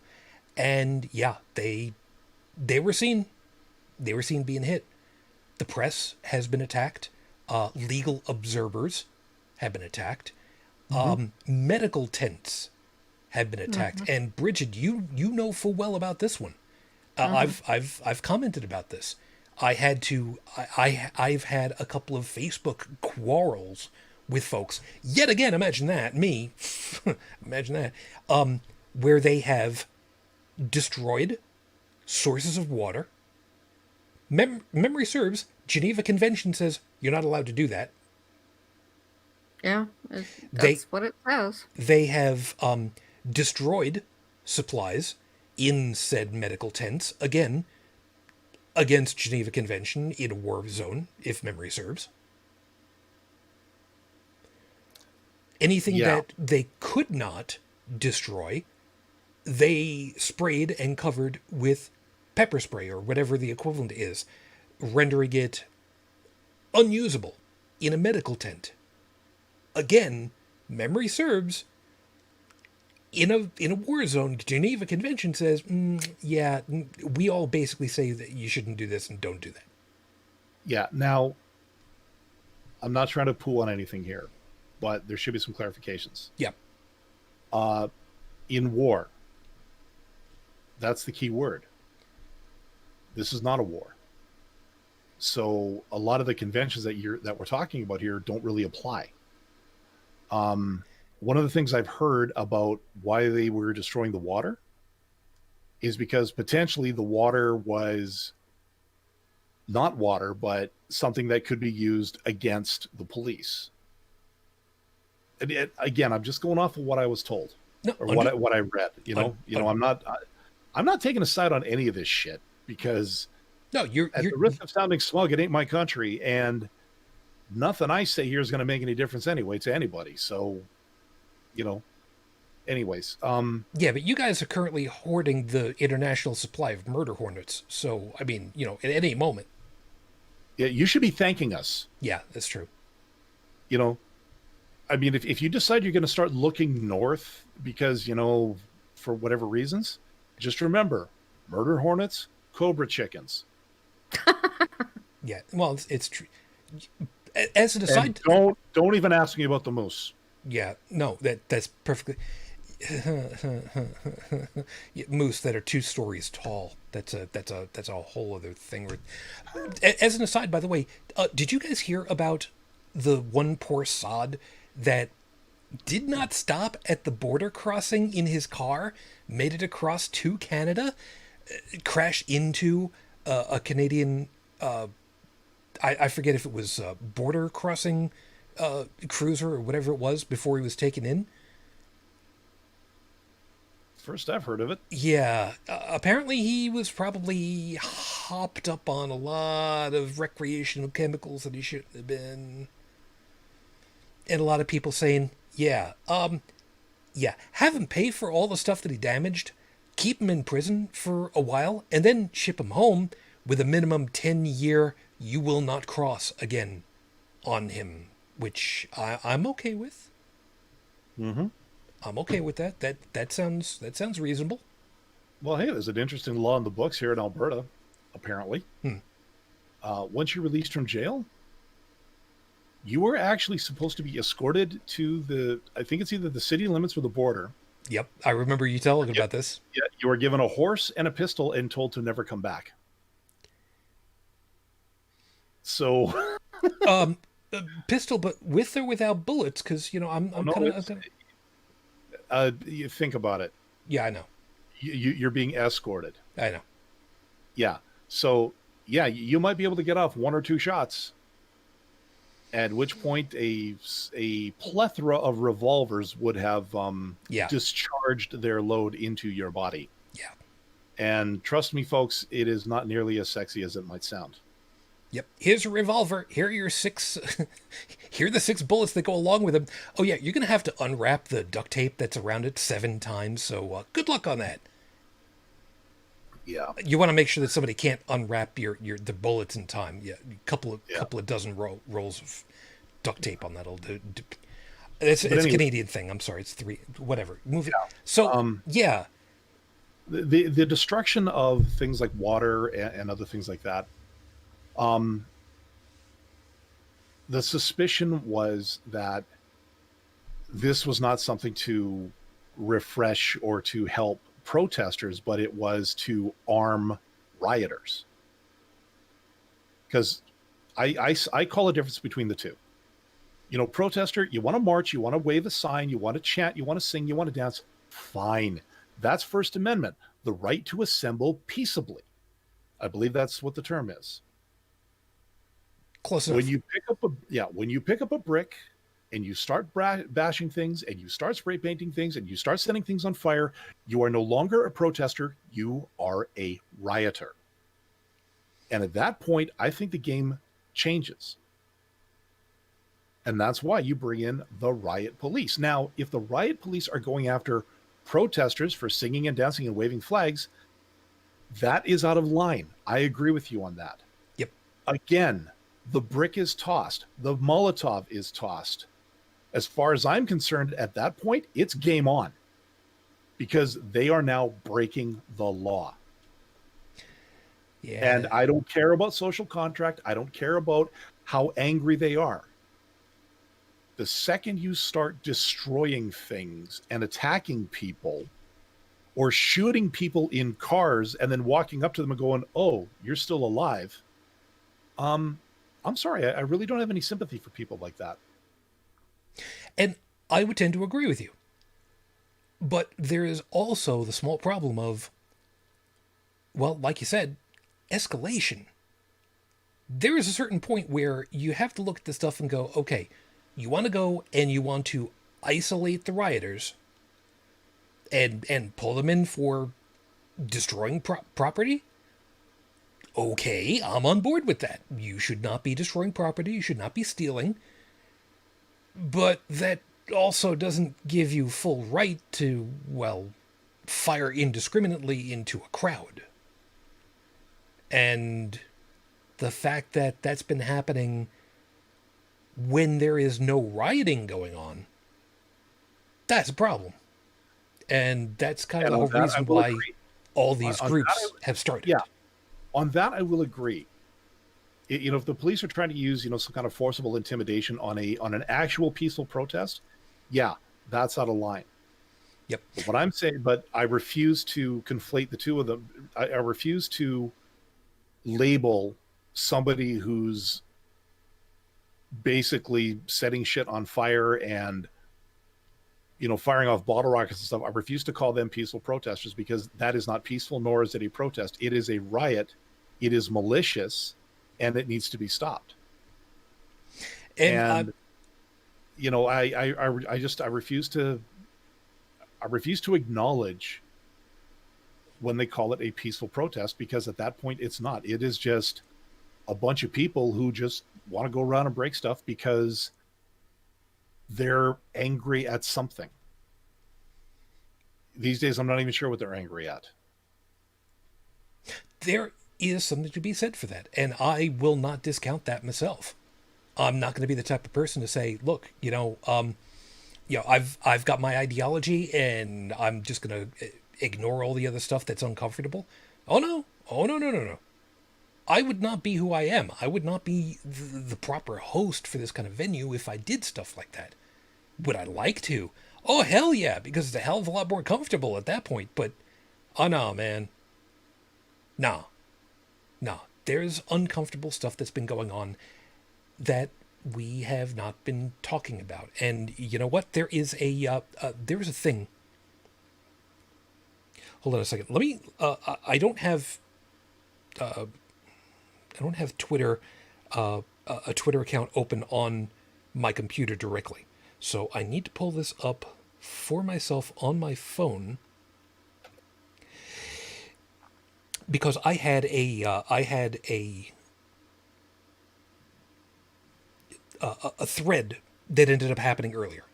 and they were seen being hit. The press has been attacked. Legal observers have been attacked. Medical tents have been attacked. And Brigid, you know full well about this one. I've commented about this. I've had a couple of Facebook quarrels with folks. Yet again, imagine that, me, imagine that, where they have destroyed sources of water. Memory serves, Geneva Convention says you're not allowed to do that. Yeah, They that's what it says. they have destroyed supplies in said medical tents, again, against Geneva Convention in a war zone, if memory serves. Anything Yeah. that they could not destroy, they sprayed and covered with pepper spray or whatever the equivalent is, rendering it unusable in a medical tent. Again, memory serves, in a war zone, Geneva Convention says, we all basically say that you shouldn't do this and don't do that. Yeah. Now, I'm not trying to poo on anything here, but there should be some clarifications. Yeah. In war, that's the key word. This is not a war. So a lot of the conventions that we're talking about here don't really apply. One of the things I've heard about why they were destroying the water is because potentially the water was not water, but something that could be used against the police. And again, I'm just going off of what I was told No, or what I read. I'm not taking a side on any of this shit because no, you're at the risk of sounding smug, it ain't my country, and nothing I say here is going to make any difference anyway to anybody. So, anyways, yeah, but you guys are currently hoarding the international supply of murder hornets. So, I mean, at any moment. yeah, you should be thanking us. Yeah, that's true. I mean, if you decide you're going to start looking north because, for whatever reasons, just remember, murder hornets, cobra chickens. Yeah, well, it's true. As an aside, And don't even ask me about the moose. yeah, no, that's perfectly. Yeah, moose that are 2 stories tall. That's a whole other thing. As an aside, by the way, did you guys hear about the one poor sod that did not stop at the border crossing in his car, made it across to Canada, crashed into a Canadian, I forget if it was a border crossing cruiser or whatever it was before he was taken in? First I've heard of it. Yeah, apparently he was probably hopped up on a lot of recreational chemicals that he shouldn't have been. And a lot of people saying, yeah, have him pay for all the stuff that he damaged, keep him in prison for a while, and then ship him home with a minimum 10-year you will not cross again on him, which I'm okay with. Mm-hmm. I'm okay with that. That sounds reasonable. Well, hey, there's an interesting law in the books here in Alberta, apparently. Once you're released from jail, you are actually supposed to be escorted to I think it's either the city limits or the border. Yep, I remember you telling about this. Yeah, you are given a horse and a pistol and told to never come back. So, Pistol, but with or without bullets? Because I'm kind of. you think about it. Yeah, I know. You're being escorted. I know. Yeah. So, yeah, you might be able to get off 1 or 2 shots. At which point, a plethora of revolvers would have discharged their load into your body. Yeah. And trust me, folks, it is not nearly as sexy as it might sound. Yep. Here's a revolver. Here are your 6. Here are the 6 bullets that go along with them. Oh yeah, you're gonna have to unwrap the duct tape that's around it 7 times. So good luck on that. Yeah. You want to make sure that somebody can't unwrap the bullets in time. Yeah, couple of dozen rolls of duct tape on that'll do. It's anyway, a Canadian thing. I'm sorry. It's 3. Whatever. Move it. So yeah. The destruction of things like water and other things like that. The suspicion was that this was not something to refresh or to help protesters, but it was to arm rioters. because I call a difference between the two. You know, protester, you want to march, you want to wave a sign, you want to chant, you want to sing, you want to dance. Fine. That's First Amendment, the right to assemble peaceably. I believe that's what the term is. Close enough. When you pick up a brick and you start bashing things and you start spray painting things and you start setting things on fire, you are no longer a protester, you are a rioter. And at that point, I think the game changes. And that's why you bring in the riot police. Now, if the riot police are going after protesters for singing and dancing and waving flags, that is out of line. I agree with you on that. Yep. Again, the brick is tossed. The Molotov is tossed. As far as I'm concerned, at that point, it's game on. Because they are now breaking the law. Yeah. And I don't care about social contract. I don't care about how angry they are. The second you start destroying things and attacking people or shooting people in cars and then walking up to them and going, "Oh, you're still alive." I'm sorry. I really don't have any sympathy for people like that. And I would tend to agree with you. But there is also the small problem of, well, like you said, escalation. There is a certain point where you have to look at this stuff and go, okay, you want to go and you want to isolate the rioters and pull them in for destroying property? Okay, I'm on board with that. You should not be destroying property. You should not be stealing. But that also doesn't give you full right to, well, fire indiscriminately into a crowd. And the fact that that's been happening when there is no rioting going on, that's a problem. And that's kind of the whole reason why all these groups have started. Yeah. On that, I will agree. If the police are trying to use, some kind of forcible intimidation on an actual peaceful protest, yeah, that's out of line. Yep. But what I'm saying, but I refuse to conflate the two of them. I refuse to label somebody who's basically setting shit on fire and firing off bottle rockets and stuff. I refuse to call them peaceful protesters because that is not peaceful, nor is it a protest. It is a riot. It is malicious, and it needs to be stopped. And I refuse to acknowledge when they call it a peaceful protest, because at that point it's not. It is just a bunch of people who just want to go around and break stuff because they're angry at something. These days, I'm not even sure what they're angry at. There is something to be said for that, and I will not discount that myself. I'm not going to be the type of person to say, look, I've got my ideology and I'm just going to ignore all the other stuff that's uncomfortable. Oh no. I would not be who I am. I would not be the proper host for this kind of venue if I did stuff like that. Would I like to? Oh, hell yeah, because it's a hell of a lot more comfortable at that point. But, oh no, man. No. There's uncomfortable stuff that's been going on that we have not been talking about. And you know what? There is a thing. Hold on a second. Let me. I don't have Twitter, a Twitter account open on my computer directly, so I need to pull this up for myself on my phone because I had a thread that ended up happening earlier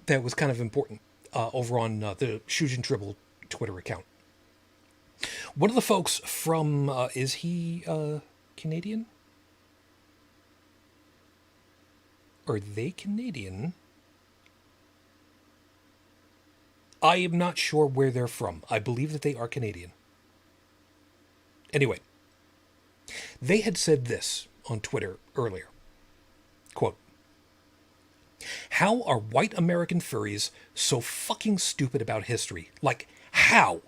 that was kind of important over on the Shujin Tribble Twitter account. One of the folks from, is he Canadian? Are they Canadian? I am not sure where they're from. I believe that they are Canadian. Anyway, they had said this on Twitter earlier. Quote, "How are white American furries so fucking stupid about history? Like, how?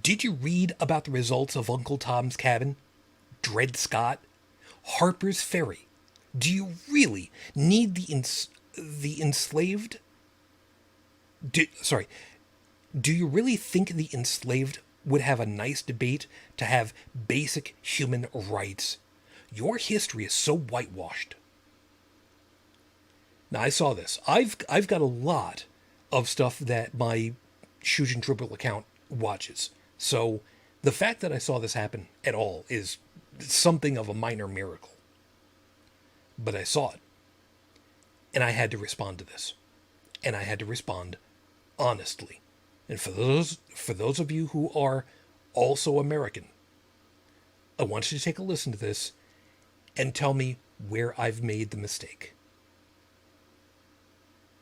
Did you read about the results of Uncle Tom's Cabin? Dred Scott? Harper's Ferry. Do you really need the enslaved? Sorry. Do you really think the enslaved would have a nice debate to have basic human rights? Your history is so whitewashed. Now I saw this. I've got a lot of stuff that my Shujin Dribble account watches. So the fact that I saw this happen at all is something of a minor miracle. But I saw it. And I had to respond to this. And I had to respond honestly. And for those of you who are also American, I want you to take a listen to this and tell me where I've made the mistake.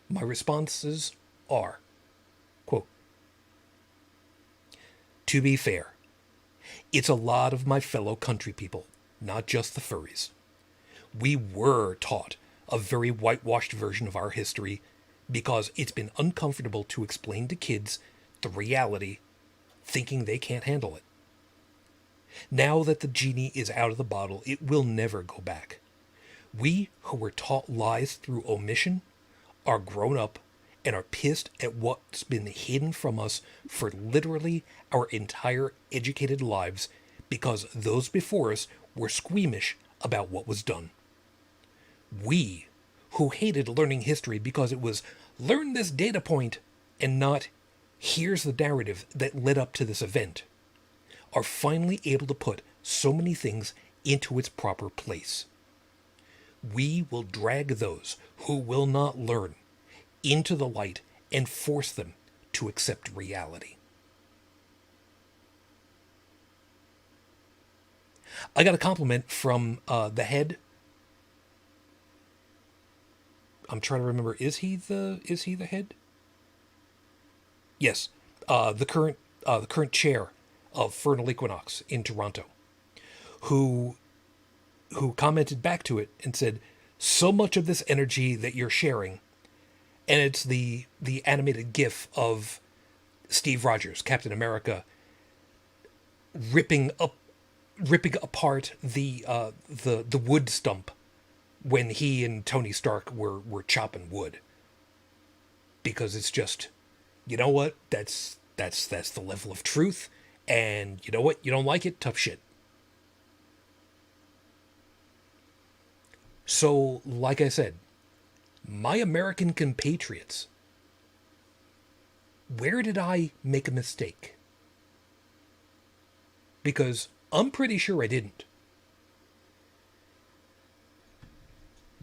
My responses are, quote, to be fair, it's a lot of my fellow country people, not just the furries. We were taught a very whitewashed version of our history because it's been uncomfortable to explain to kids the reality, thinking they can't handle it. Now that the genie is out of the bottle, it will never go back. We who were taught lies through omission are grown up and are pissed at what's been hidden from us for literally our entire educated lives because those before us were squeamish about what was done. We, who hated learning history because it was learn this data point and not here's the narrative that led up to this event, are finally able to put so many things into its proper place. We will drag those who will not learn into the light and force them to accept reality. I got a compliment from the head. I'm trying to remember. Is he the head? Yes, the current chair of Fernal Equinox in Toronto, who commented back to it and said, "So much of this energy that you're sharing," and it's the animated GIF of Steve Rogers, Captain America, ripping apart the wood stump when he and Tony Stark were chopping wood. Because it's just, you know what? That's the level of truth. And you know what? You don't like it? Tough shit. So, like I said, my American compatriots, where did I make a mistake? Because I'm pretty sure I didn't.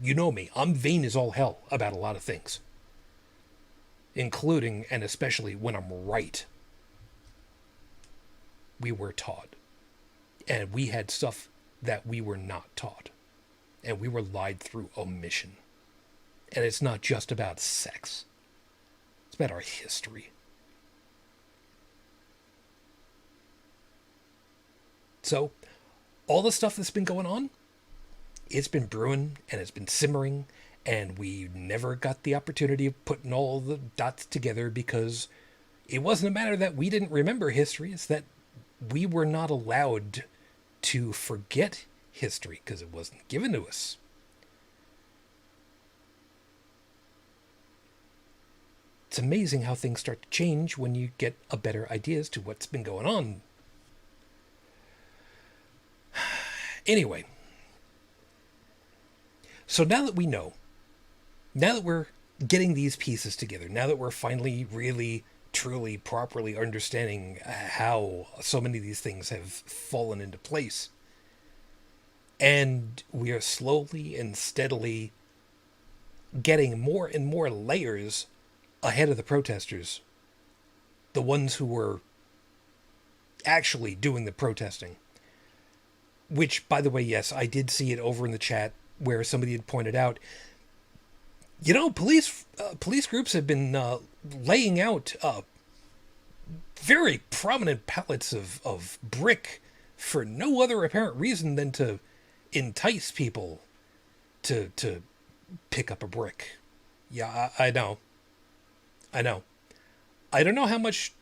You know me, I'm vain as all hell about a lot of things. Including and especially when I'm right. We were taught. And we had stuff that we were not taught. And we were lied through omission. And it's not just about sex. It's about our history. So, all the stuff that's been going on, it's been brewing and it's been simmering, and we never got the opportunity of putting all the dots together because it wasn't a matter that we didn't remember history. It's that we were not allowed to forget history because it wasn't given to us. It's amazing how things start to change when you get a better idea as to what's been going on. Anyway, so now that we know, now that we're getting these pieces together, now that we're finally really, truly, properly understanding how so many of these things have fallen into place, and we are slowly and steadily getting more and more layers ahead of the protesters, the ones who were actually doing the protesting. Which, by the way, yes, I did see it over in the chat where somebody had pointed out, you know, police groups have been laying out very prominent pallets of brick for no other apparent reason than to entice people to pick up a brick. Yeah, I know. I don't know how much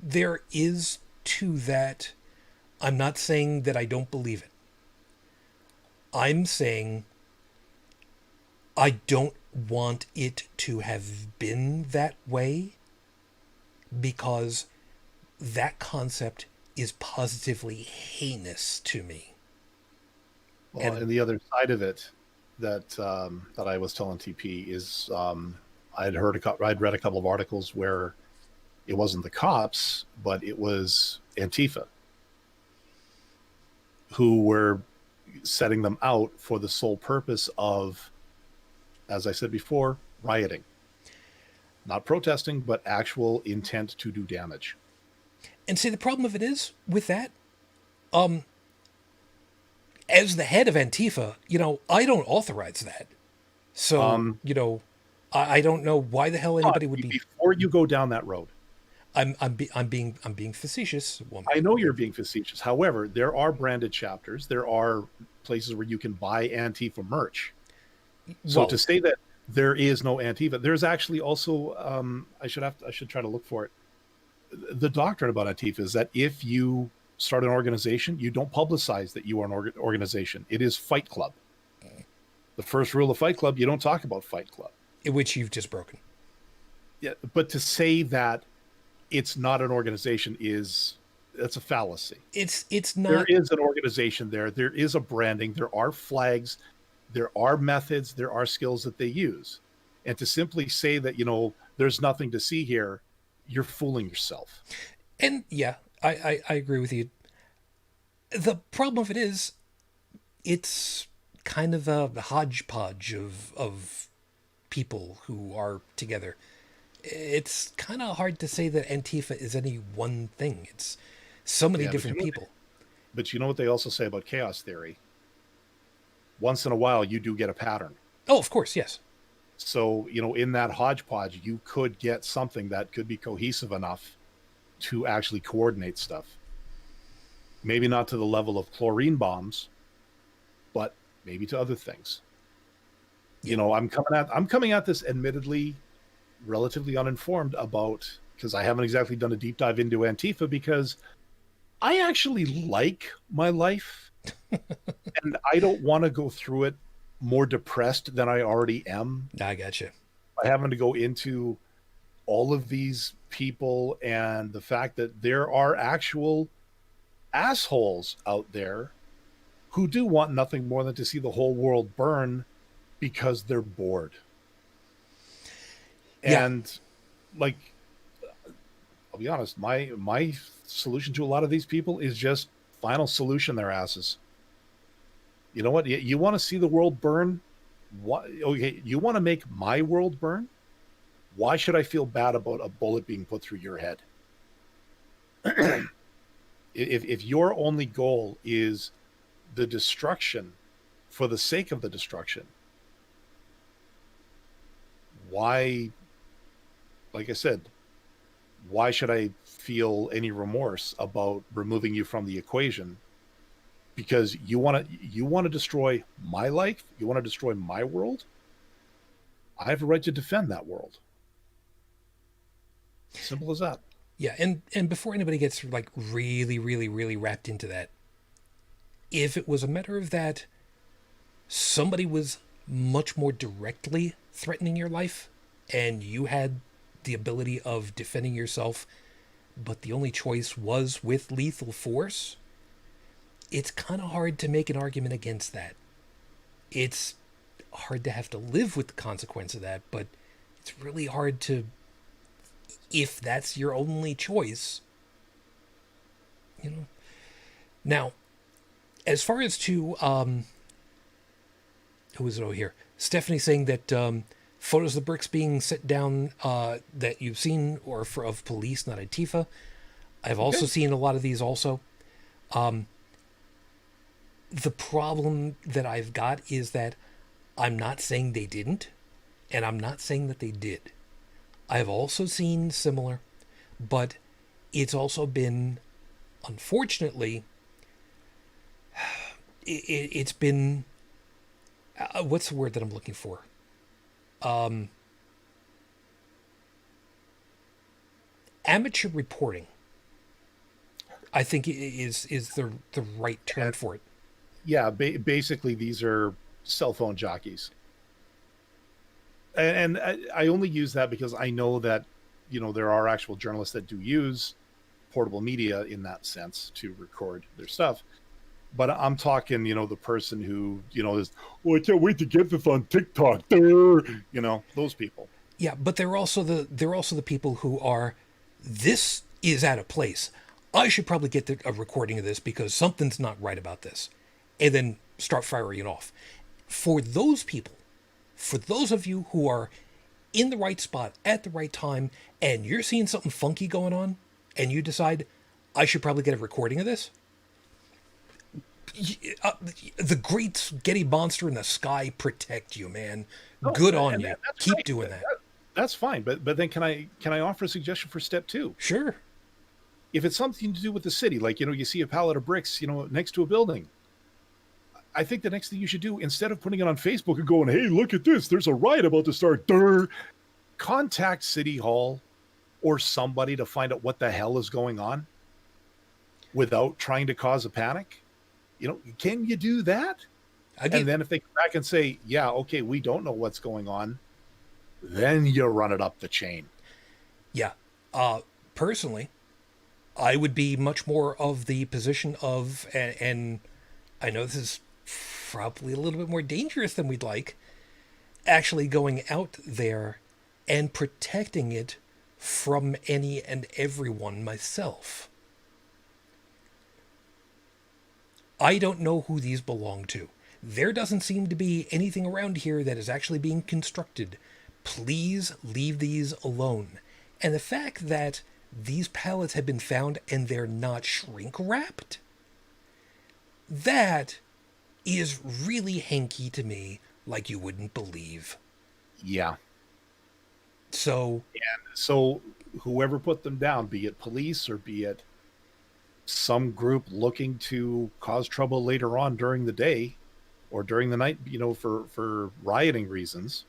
there is to that. I'm not saying that I don't believe it. I'm saying I don't want it to have been that way because that concept is positively heinous to me. Well, And and the other side of it that I was telling TP is I'd read a couple of articles where it wasn't the cops, but it was Antifa who were setting them out for the sole purpose of, as I said before, rioting, not protesting, but actual intent to do damage. see, the problem of it is with that, um, as the head of Antifa, I don't authorize that. So, Um, I don't know why the hell but anybody would be. before you go down that road, I'm being facetious. Well, I know you're being facetious. However, there are branded chapters. There are places where you can buy Antifa merch. So well, to say that there is no Antifa, there's actually also I should try to look for it. The doctrine about Antifa is that if you start an organization, you don't publicize that you are an organization. It is Fight Club. The first rule of Fight Club: you don't talk about Fight Club. which you've just broken. Yeah, but to say that it's not an organization is that's a fallacy. It's There not. is an organization there. There is a branding. There are flags. There are methods. There are skills that they use. And to simply say that, there's nothing to see here, you're fooling yourself. And yeah, I agree with you. The problem of it is, it's kind of a hodgepodge of people who are together. It's kind of hard to say that Antifa is any one thing. It's so many Yeah, different people. but you know what they also say about chaos theory? Once in a while, you do get a pattern. Oh, of course, yes. So, in that hodgepodge, you could get something that could be cohesive enough to actually coordinate stuff. Maybe not to the level of chlorine bombs, but maybe to other things. Yeah. I'm coming at this admittedly relatively uninformed about, because I haven't exactly done a deep dive into Antifa, because I actually like my life and I don't want to go through it more depressed than I already am. I gotcha. By having to go into all of these people and the fact that there are actual assholes out there who do want nothing more than to see the whole world burn because they're bored. Yeah. And like, I'll be honest, my solution to a lot of these people is just final solution their asses. You know what? You want to see the world burn? What? Okay, you want to make my world burn? Why should I feel bad about a bullet being put through your head? if your only goal is the destruction for the sake of the destruction, why, like I said, why should I feel any remorse about removing you from the equation? Because you want to destroy my life, you want to destroy my world. I have a right to defend that world. Simple as that. Yeah, and before anybody gets like really, really, really wrapped into that, if it was a matter of that somebody was much more directly threatening your life and you had the ability of defending yourself, but the only choice was with lethal force, it's kind of hard to make an argument against that. It's hard to have to live with the consequence of that, but it's really hard to, if that's your only choice, you know. Now, as far as to who is it over here? Stephanie saying that photos of the bricks being set down that you've seen or of police, not Antifa. I've also seen a lot of these also. The problem that I've got is that I'm not saying they didn't, and I'm not saying that they did. I've also seen similar, but it's also been, unfortunately, it's been, what's the word that I'm looking for? Amateur reporting, I think is the right term for it. Yeah, basically these are cell phone jockeys. And I only use that because I know that, there are actual journalists that do use portable media in that sense to record their stuff. But I'm talking, the person who, is, well, I can't wait to get this on TikTok. Those people. Yeah, but they're also the people who are, this is out of place. I should probably get a recording of this because something's not right about this, and then start firing it off. For those people, for those of you who are in the right spot at the right time, and you're seeing something funky going on, and you decide I should probably get a recording of this. The great spaghetti monster in the sky protect you, man. No, Good on you. that's Keep fine. doing that. That's fine. But then can I offer a suggestion for step two? Sure. If it's something to do with the city, like, you see a pallet of bricks, next to a building, I think the next thing you should do, instead of putting it on Facebook and going, hey, look at this, there's a riot about to start, contact City Hall or somebody to find out what the hell is going on without trying to cause a panic. Can you do that? And then if they come back and say, yeah, okay, we don't know what's going on, then you run it up the chain. Yeah. Personally, I would be much more of the position of, and I know this is probably a little bit more dangerous than we'd like, actually going out there and protecting it from any and everyone myself. I don't know who these belong to. There doesn't seem to be anything around here that is actually being constructed. Please leave these alone. And the fact that these pallets have been found and they're not shrink wrapped, that is really hanky to me, like you wouldn't believe. Yeah. So whoever put them down, be it police or be it some group looking to cause trouble later on during the day or during the night, for rioting reasons,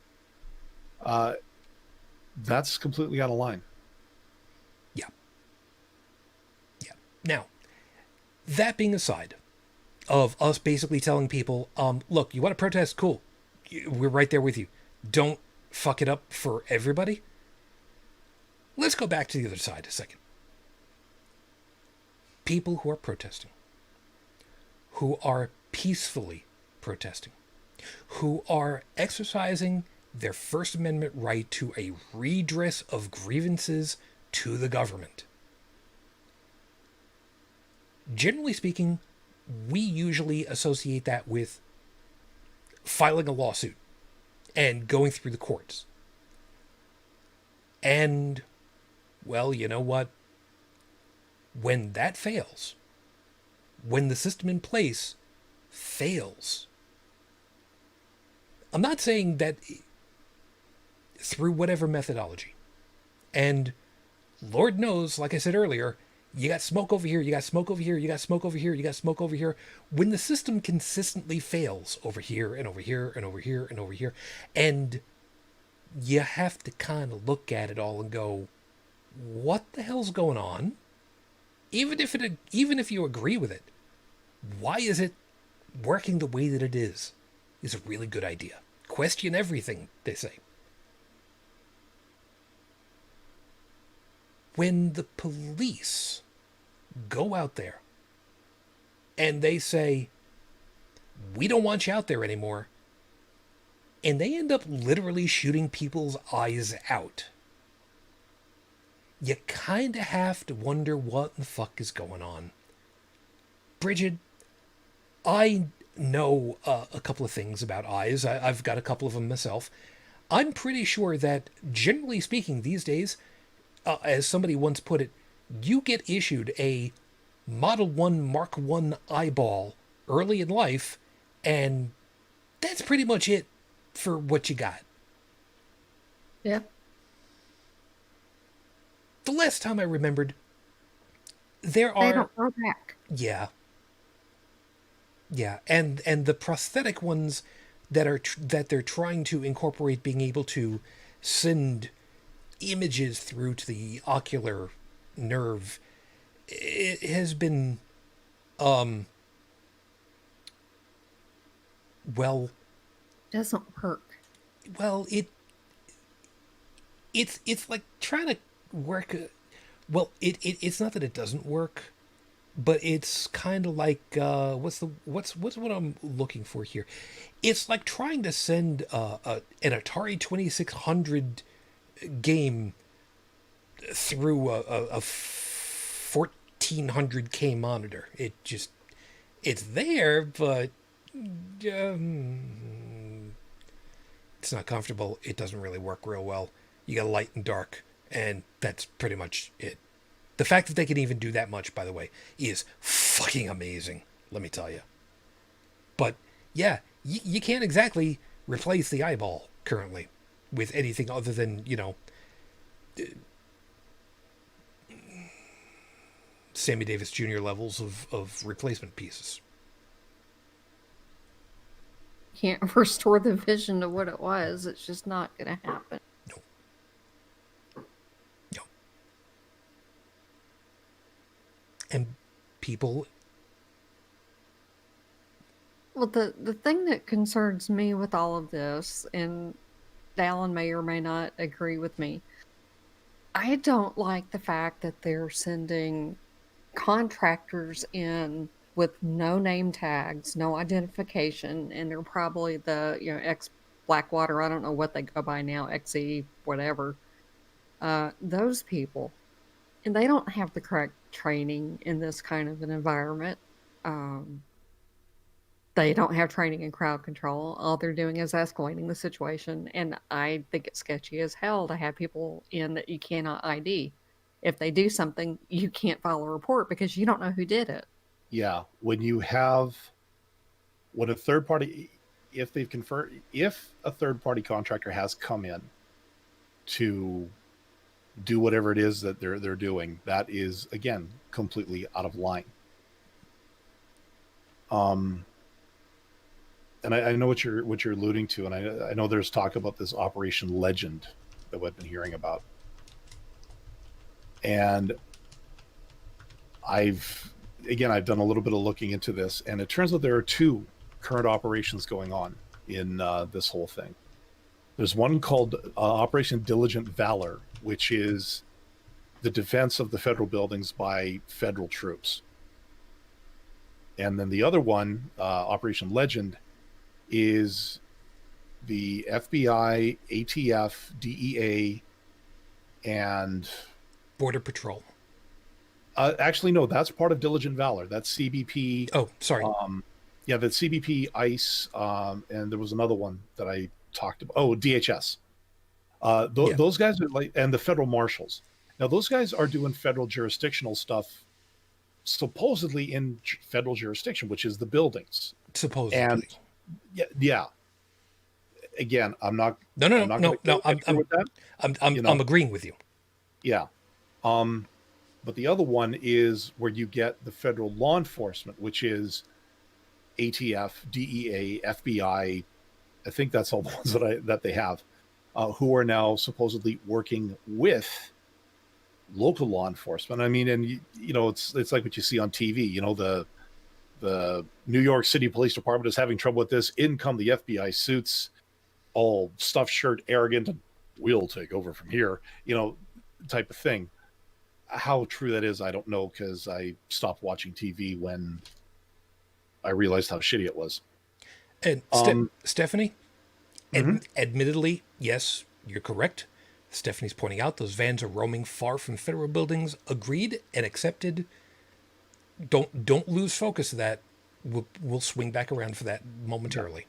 that's completely out of line. Yeah. Now, that being aside, of us basically telling people, look, you want to protest? Cool. We're right there with you. Don't fuck it up for everybody. Let's go back to the other side a second. People who are protesting, who are peacefully protesting, who are exercising their First Amendment right to a redress of grievances to the government. Generally speaking, we usually associate that with filing a lawsuit and going through the courts. And, well, you know what? When that fails, when the system in place fails, I'm not saying that through whatever methodology. And Lord knows, like I said earlier, you got smoke over here, you got smoke over here, you got smoke over here, you got smoke over here. When the system consistently fails over here and over here and over here and over here, and you have to kind of look at it all and go, what the hell's going on? Even if you agree with it, why is it working the way that it is a really good idea. Question everything, they say. When the police go out there and they say, we don't want you out there anymore, and they end up literally shooting people's eyes out, you kind of have to wonder what the fuck is going on. Brigid, I know a couple of things about eyes. I've got a couple of them myself. I'm pretty sure that, generally speaking, these days, as somebody once put it, you get issued a Model 1 Mark 1 eyeball early in life, and that's pretty much it for what you got. Yeah. The last time I remembered, there are... They don't grow back. Yeah. Yeah, and the prosthetic ones that they're trying to incorporate being able to send images through to the ocular nerve, it has been Well, Doesn't work. well, it's like trying to work. Well, it's not that it doesn't work, but it's kind of like what's what I'm looking for here. It's like trying to send an Atari 2600 game through a 1400K monitor. It's there, but it's not comfortable. It doesn't really work real well. You got light and dark, and that's pretty much it. The fact that they can even do that much, by the way, is fucking amazing. Let me tell you. But yeah, you can't exactly replace the eyeball currently with anything other than Sammy Davis Jr. levels of replacement pieces. Can't restore the vision to what it was. It's just not going to happen. No, no. And people. Well, the thing that concerns me with all of this, and Dalan may or may not agree with me, I don't like the fact that they're sending contractors in with no name tags, no identification, and they're probably the ex Blackwater. I don't know what they go by now, XE whatever. Those people, and they don't have the correct training in this kind of an environment. Um, they don't have training in crowd control. All they're doing is escalating the situation, and I think it's sketchy as hell to have people in that you cannot ID. If they do something, you can't file a report because you don't know who did it. Yeah, when a third party, if they've confirmed, if a third party contractor has come in to do whatever it is that they're doing, that is again completely out of line. And I know what you're alluding to, and I know there's talk about this Operation Legend that we've been hearing about, and I've done a little bit of looking into this, and it turns out there are two current operations going on in this whole thing. There's one called Operation Diligent Valor, which is the defense of the federal buildings by federal troops. And then the other one, Operation Legend, is the FBI, ATF, DEA, and Border Patrol. Actually, no, that's part of Diligent Valor. That's CBP. Oh, sorry. Yeah, that's CBP, ICE, and there was another one that I talked about. Oh, DHS. Those guys are like, and the federal marshals. Now, those guys are doing federal jurisdictional stuff, supposedly in federal jurisdiction, which is the buildings. Supposedly. And yeah. Again, I'm not. No. I'm agreeing with you. Yeah. But the other one is where you get the federal law enforcement, which is ATF, DEA, FBI. I think that's all the ones that they have, who are now supposedly working with local law enforcement. I mean, and it's like what you see on TV. The New York City Police Department is having trouble with this. In come the FBI suits, all stuffed shirt, arrogant, and we'll take over from here. Type of thing. How true that is, I don't know, because I stopped watching TV when I realized how shitty it was. And Stephanie, admittedly, yes, you're correct. Stephanie's pointing out those vans are roaming far from federal buildings. Agreed and accepted. Don't lose focus of that. We'll swing back around for that momentarily.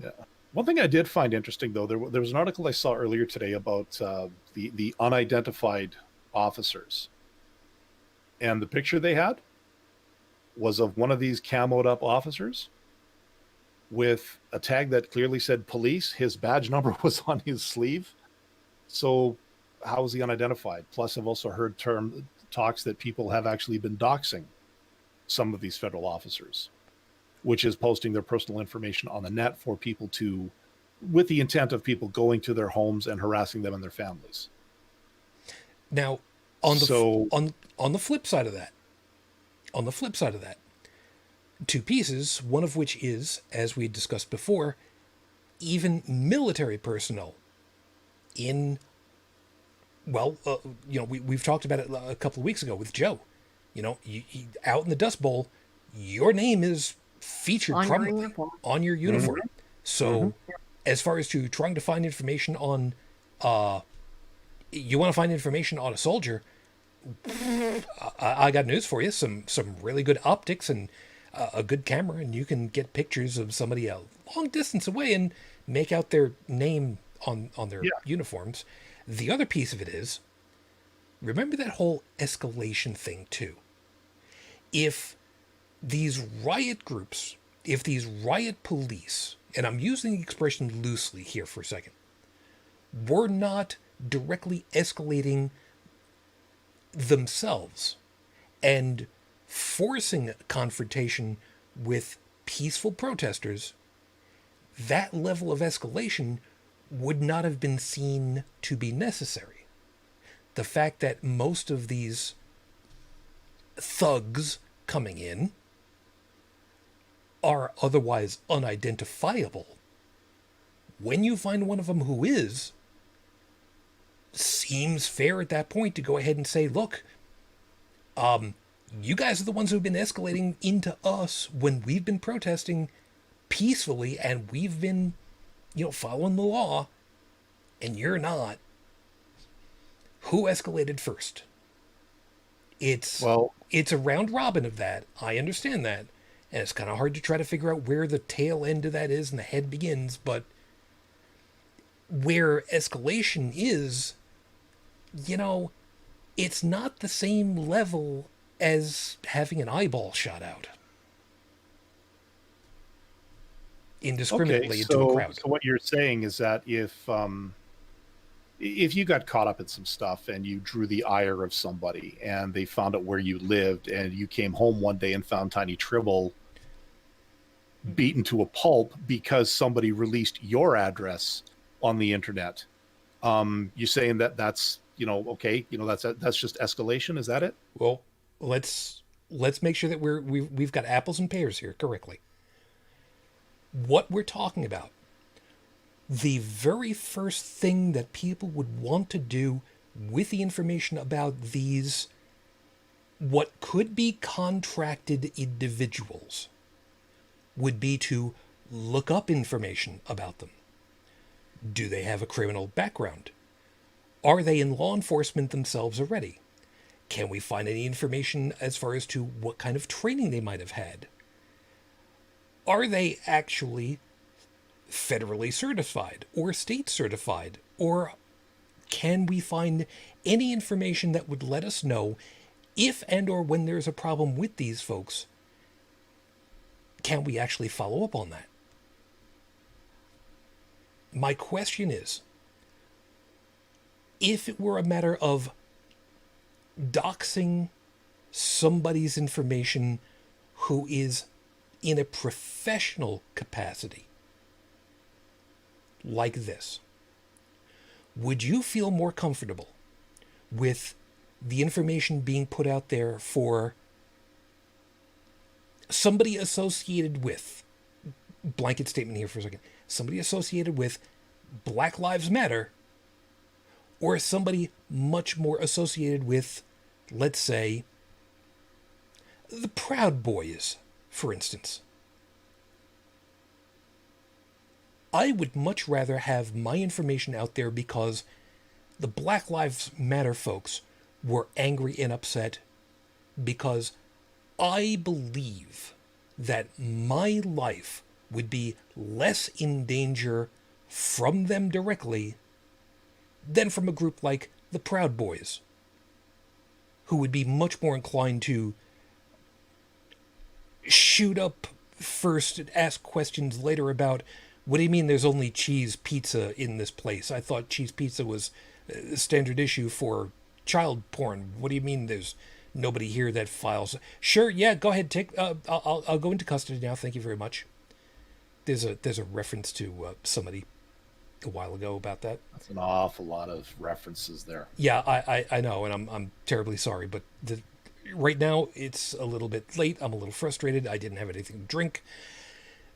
Yeah. One thing I did find interesting, though, there was an article I saw earlier today about the unidentified officers, and the picture they had was of one of these camoed up officers with a tag that clearly said police. His badge number was on his sleeve. So how is he unidentified? Plus, I've also heard talks that people have actually been doxing some of these federal officers, which is posting their personal information on the net for people to, with the intent of people going to their homes and harassing them and their families. Now, on the flip side of that, two pieces, one of which is, as we discussed before, even military personnel in, well, we've talked about it a couple of weeks ago with Joe. Out in the Dust Bowl, your name is featured On your prominently uniform. on your uniform. So, Mm-hmm. as far as to trying to find information on, you want to find information on a soldier, I got news for you. Some really good optics and a good camera, and you can get pictures of somebody a long distance away and make out their name on their Yeah. uniforms. The other piece of it is, remember that whole escalation thing too. If these riot groups, if these riot police, and I'm using the expression loosely here for a second, were not directly escalating themselves and forcing confrontation with peaceful protesters, that level of escalation would not have been seen to be necessary. The fact that most of these thugs coming in are otherwise unidentifiable, when you find one of them who is, seems fair at that point to go ahead and say, look, you guys are the ones who've been escalating into us when we've been protesting peacefully and we've been, following the law, and you're not. Who escalated first? It's a round robin of that. I understand that. And it's kind of hard to try to figure out where the tail end of that is and the head begins, but where escalation is, it's not the same level as having an eyeball shot out indiscriminately into a crowd. So what you're saying is that if you got caught up in some stuff and you drew the ire of somebody and they found out where you lived and you came home one day and found Tiny Tribble beaten to a pulp because somebody released your address on the internet, you're saying that's okay, that's just escalation, is that it? Well, let's make sure that we've got apples and pears here correctly. What we're talking about, the very first thing that people would want to do with the information about these, what could be contracted individuals, would be to look up information about them. Do they have a criminal background? Are they in law enforcement themselves already? Can we find any information as far as to what kind of training they might have had? Are they actually federally certified or state certified? Or can we find any information that would let us know if and or when there's a problem with these folks? Can we actually follow up on that? My question is, if it were a matter of doxing somebody's information who is in a professional capacity like this, would you feel more comfortable with the information being put out there for somebody associated with, blanket statement here for a second, somebody associated with Black Lives Matter, or somebody much more associated with, let's say, the Proud Boys, for instance? I would much rather have my information out there because the Black Lives Matter folks were angry and upset because I believe that my life would be less in danger from them directly than from a group like the Proud Boys, who would be much more inclined to shoot up first and ask questions later about, what do you mean there's only cheese pizza in this place? I thought cheese pizza was a standard issue for child porn. What do you mean there's nobody here that files? Sure, yeah, go ahead, take. I'll go into custody now. Thank you very much. There's a reference to somebody a while ago about that. That's an awful lot of references there. Yeah, I know, and I'm terribly sorry, but right now it's a little bit late. I'm a little frustrated. I didn't have anything to drink,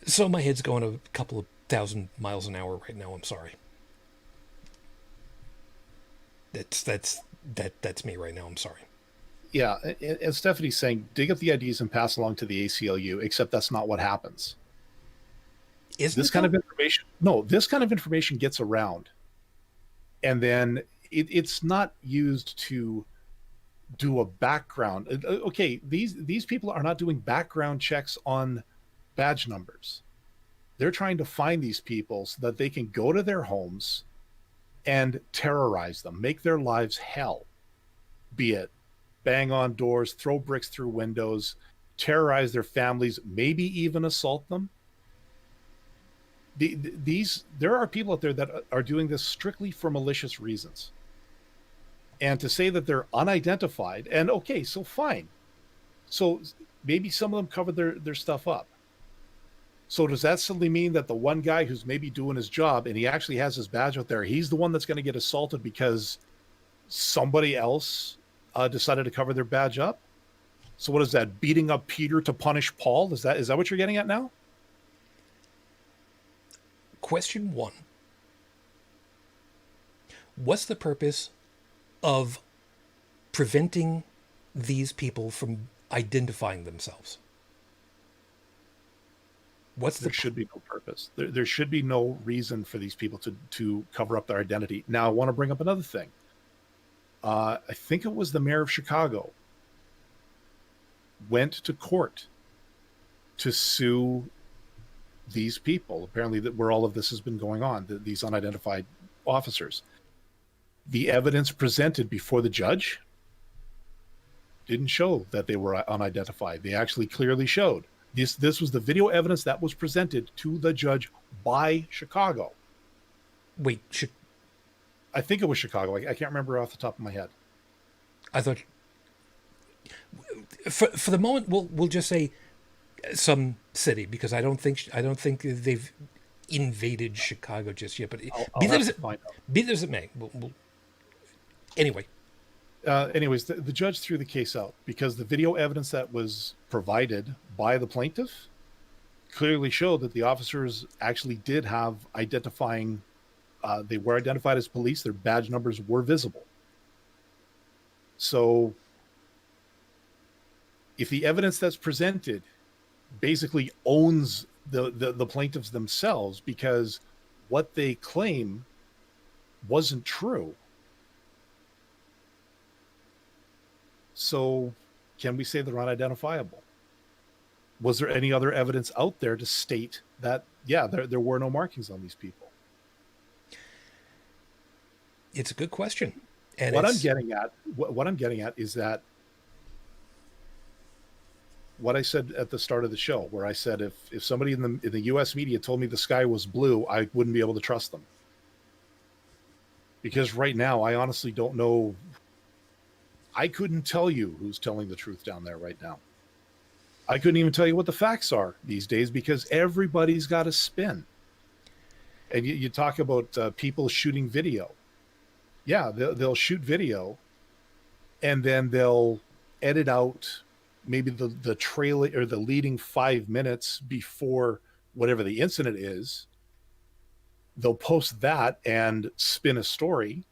so my head's going a couple of thousand miles an hour right now. I'm sorry. That's me right now. I'm sorry. Yeah, and Stephanie's saying, dig up the IDs and pass along to the ACLU, except that's not what happens. Isn't This it kind though? of information, no, this kind of information gets around, and then it's not used to do a background. Okay, these people are not doing background checks on badge numbers. They're trying to find these people so that they can go to their homes and terrorize them, make their lives hell, be it bang on doors, throw bricks through windows, terrorize their families, maybe even assault them. There are people out there that are doing this strictly for malicious reasons. And to say that they're unidentified, and okay, so fine. So maybe some of them covered their stuff up. So does that suddenly mean that the one guy who's maybe doing his job and he actually has his badge out there, he's the one that's going to get assaulted because somebody else decided to cover their badge up? So what is that? Beating up Peter to punish Paul? Is that what you're getting at now? Question one. What's the purpose of preventing these people from identifying themselves? There should be no purpose. There should be no reason for these people to cover up their identity. Now, I want to bring up another thing. I think it was the mayor of Chicago went to court to sue these people, apparently, that where all of this has been going on, these unidentified officers. The evidence presented before the judge didn't show that they were unidentified. They actually clearly showed this was the video evidence that was presented to the judge by Chicago. Wait, I think it was Chicago. I can't remember off the top of my head. I thought for the moment we'll just say some city, because I don't think they've invaded Chicago just yet. But I'll have to find out. Be that as it may, anyway. Anyways, the judge threw the case out because the video evidence that was provided by the plaintiff clearly showed that the officers actually did have identifying. They were identified as police. Their badge numbers were visible. So if the evidence that's presented basically owns the plaintiffs themselves because what they claim wasn't true, so can we say they're unidentifiable? Was there any other evidence out there to state that, yeah, there were no markings on these people? It's a good question. And what I'm getting at is that what I said at the start of the show, where I said if somebody in the U.S. media told me the sky was blue, I wouldn't be able to trust them. Because right now, I honestly don't know. I couldn't tell you who's telling the truth down there right now. I couldn't even tell you what the facts are these days because everybody's got a spin. And you talk about people shooting video. Yeah, they'll shoot video and then they'll edit out maybe the trailer or the leading 5 minutes before whatever the incident is. They'll post that and spin a story.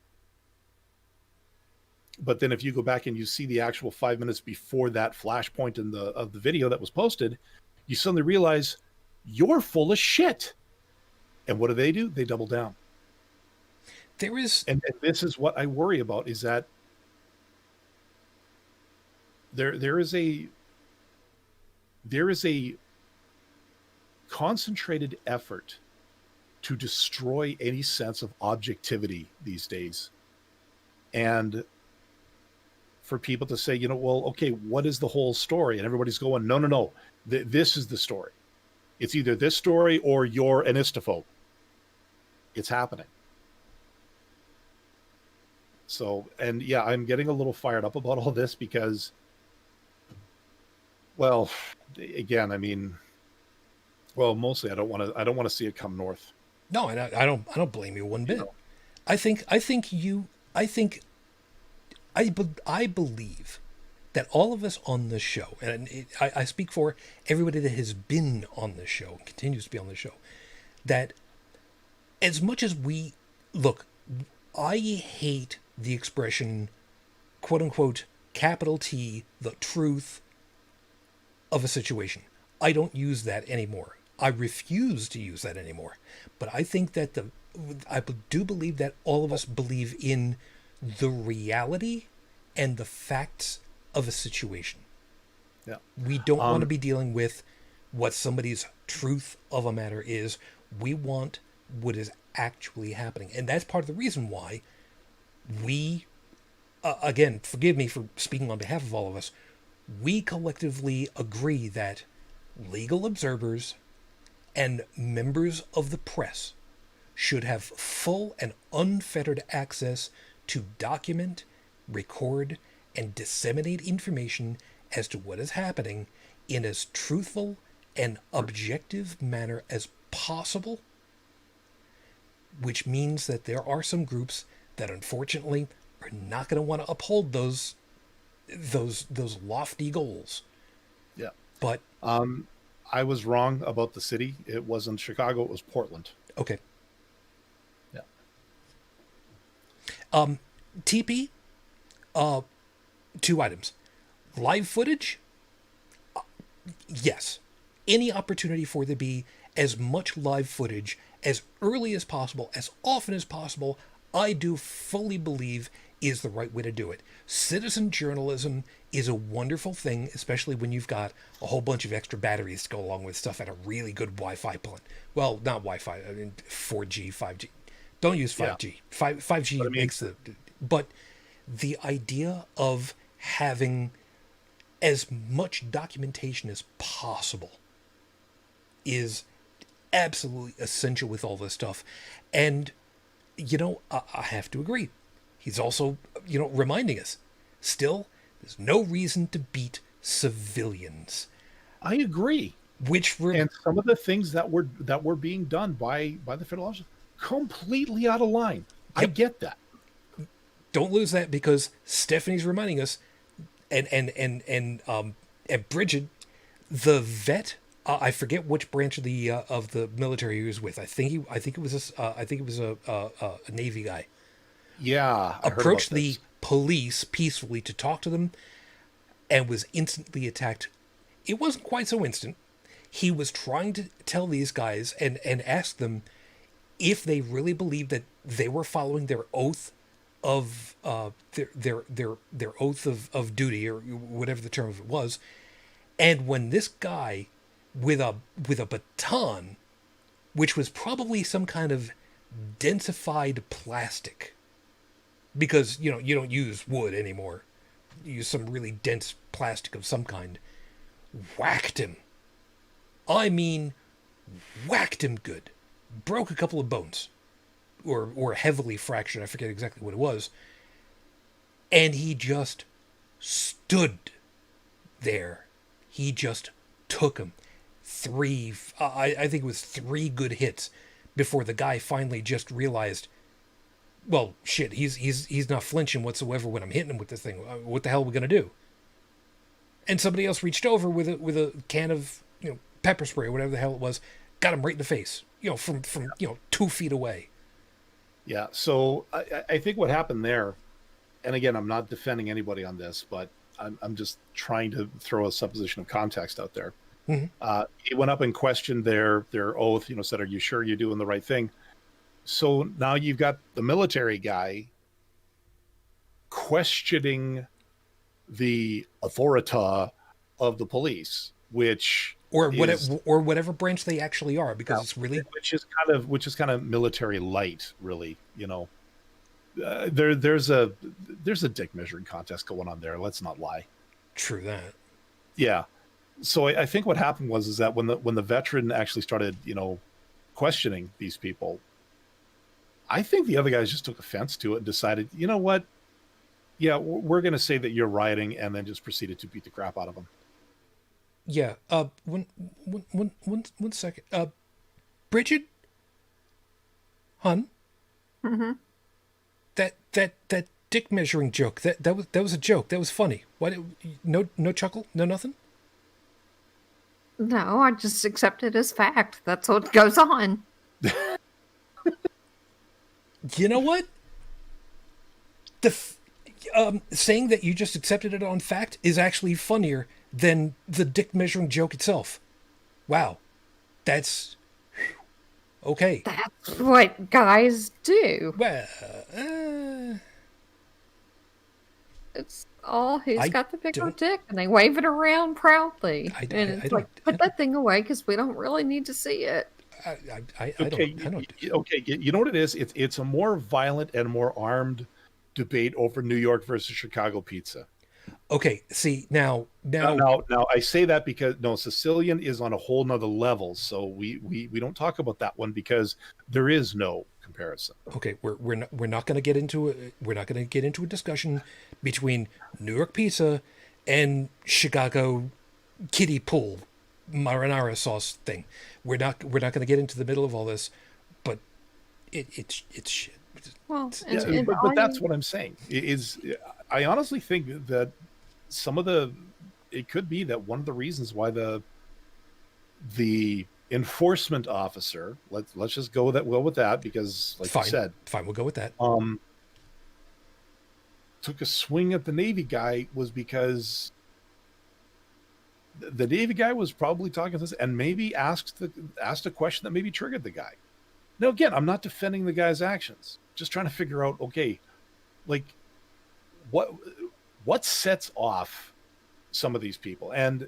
But then if you go back and you see the actual 5 minutes before that flashpoint of the video that was posted, you suddenly realize you're full of shit. And what do? They double down. And this is what I worry about, is that there is a concentrated effort to destroy any sense of objectivity these days. And for people to say, well, okay, what is the whole story? And everybody's going, no. This is the story. It's either this story or you're an istophobe. It's happening. So, and yeah, I'm getting a little fired up about all this because, well, again, I mean, well, mostly I don't want to see it come north. No, and I don't blame you one bit. I believe that all of us on this show, and I speak for everybody that has been on this show, continues to be on this show, that as much as we look, I hate the expression, quote unquote, capital T, the truth of a situation. I don't use that anymore. I refuse to use that anymore. But I think that I do believe that all of us believe in the reality and the facts of a situation. Yeah. We don't want to be dealing with what somebody's truth of a matter is. We want what is actually happening. And that's part of the reason why we, again, forgive me for speaking on behalf of all of us, we collectively agree that legal observers and members of the press should have full and unfettered access to document, record, and disseminate information as to what is happening in as truthful and objective manner as possible, which means that there are some groups that unfortunately are not going to want to uphold those lofty goals. Yeah. But I was wrong about the city. It wasn't Chicago, it was Portland. okay. Yeah. TP, 2 items. Live footage, yes. Any opportunity for there to be as much live footage as early as possible, as often as possible, I do fully believe is the right way to do it. Citizen journalism is a wonderful thing, especially when you've got a whole bunch of extra batteries to go along with stuff at a really good Wi-Fi plan. Well, not Wi-Fi, I mean 4G, 5G. Don't use 5G. Yeah. 5G But I mean, makes the... But the idea of having as much documentation as possible is absolutely essential with all this stuff. And, I have to agree. He's also, reminding us, still, there's no reason to beat civilians. I agree. And some of the things that were being done by the federal officers, completely out of line. Yep. I get that. Don't lose that, because Stephanie's reminding us, and Brigid, the vet, I forget which branch of the military he was with. I think it was a Navy guy. Yeah, approached the police peacefully to talk to them, and was instantly attacked. It wasn't quite so instant. He was trying to tell these guys and ask them if they really believed that they were following their oath of their oath of duty, or whatever the term of it was. And when this guy with a baton, which was probably some kind of densified plastic, because you don't use wood anymore, you use some really dense plastic of some kind, whacked him. I mean, whacked him good. Broke a couple of bones, or heavily fractured, I forget exactly what it was. And he just stood there. He just took him. I think it was 3 good hits before the guy finally just realized, well, shit, he's not flinching whatsoever when I'm hitting him with this thing. What the hell are we gonna do? And somebody else reached over with a can of pepper spray or whatever the hell it was, got him right in the face, from 2 feet away. Yeah. So I think what happened there, and again, I'm not defending anybody on this, but I'm just trying to throw a supposition of context out there. Mm-hmm. He went up and questioned their oath, said, "Are you sure you're doing the right thing?" So now you've got the military guy questioning the authority of the police, which or whatever branch they actually are, because it's really which is kind of military light, really. There's a dick measuring contest going on there. Let's not lie. True that. Yeah. So I think what happened is that when the veteran actually started, questioning these people, I think the other guys just took offense to it and decided, you know what? Yeah, we're going to say that you're rioting, and then just proceeded to beat the crap out of them. Yeah. One second. Brigid? Hun? Mm-hmm. That dick measuring joke. That was a joke. That was funny. What? No chuckle. No nothing. No, I just accept it as fact. That's what goes on. You know what? Saying that you just accepted it on fact is actually funnier than the dick measuring joke itself. Wow, that's okay. That's what guys do. Well, It's all who's I got the bigger don't- dick, and they wave it around proudly. I And it's don't- like, put that thing away because we don't really need to see it. I Okay, don't. okay. You know what it is? It's a more violent and more armed debate over New York versus Chicago pizza. Okay, see now. Now, I say that because no, Sicilian is on a whole nother level. So we don't talk about that one because there is no comparison. Okay, we're not going to get into a discussion between New York pizza and Chicago kiddie pool marinara sauce thing. We're not going to get into the middle of all this, but it's shit. Well, Yeah, but that's what I'm saying. I honestly think that it could be that one of the reasons why the enforcement officer, let's just go with that because like Fine. you said, Fine, we'll go with that. took a swing at the Navy guy was because the Navy guy was probably talking to this and maybe asked a question that maybe triggered the guy. Now, again, I'm not defending the guy's actions. Just trying to figure out, okay, like what sets off some of these people. And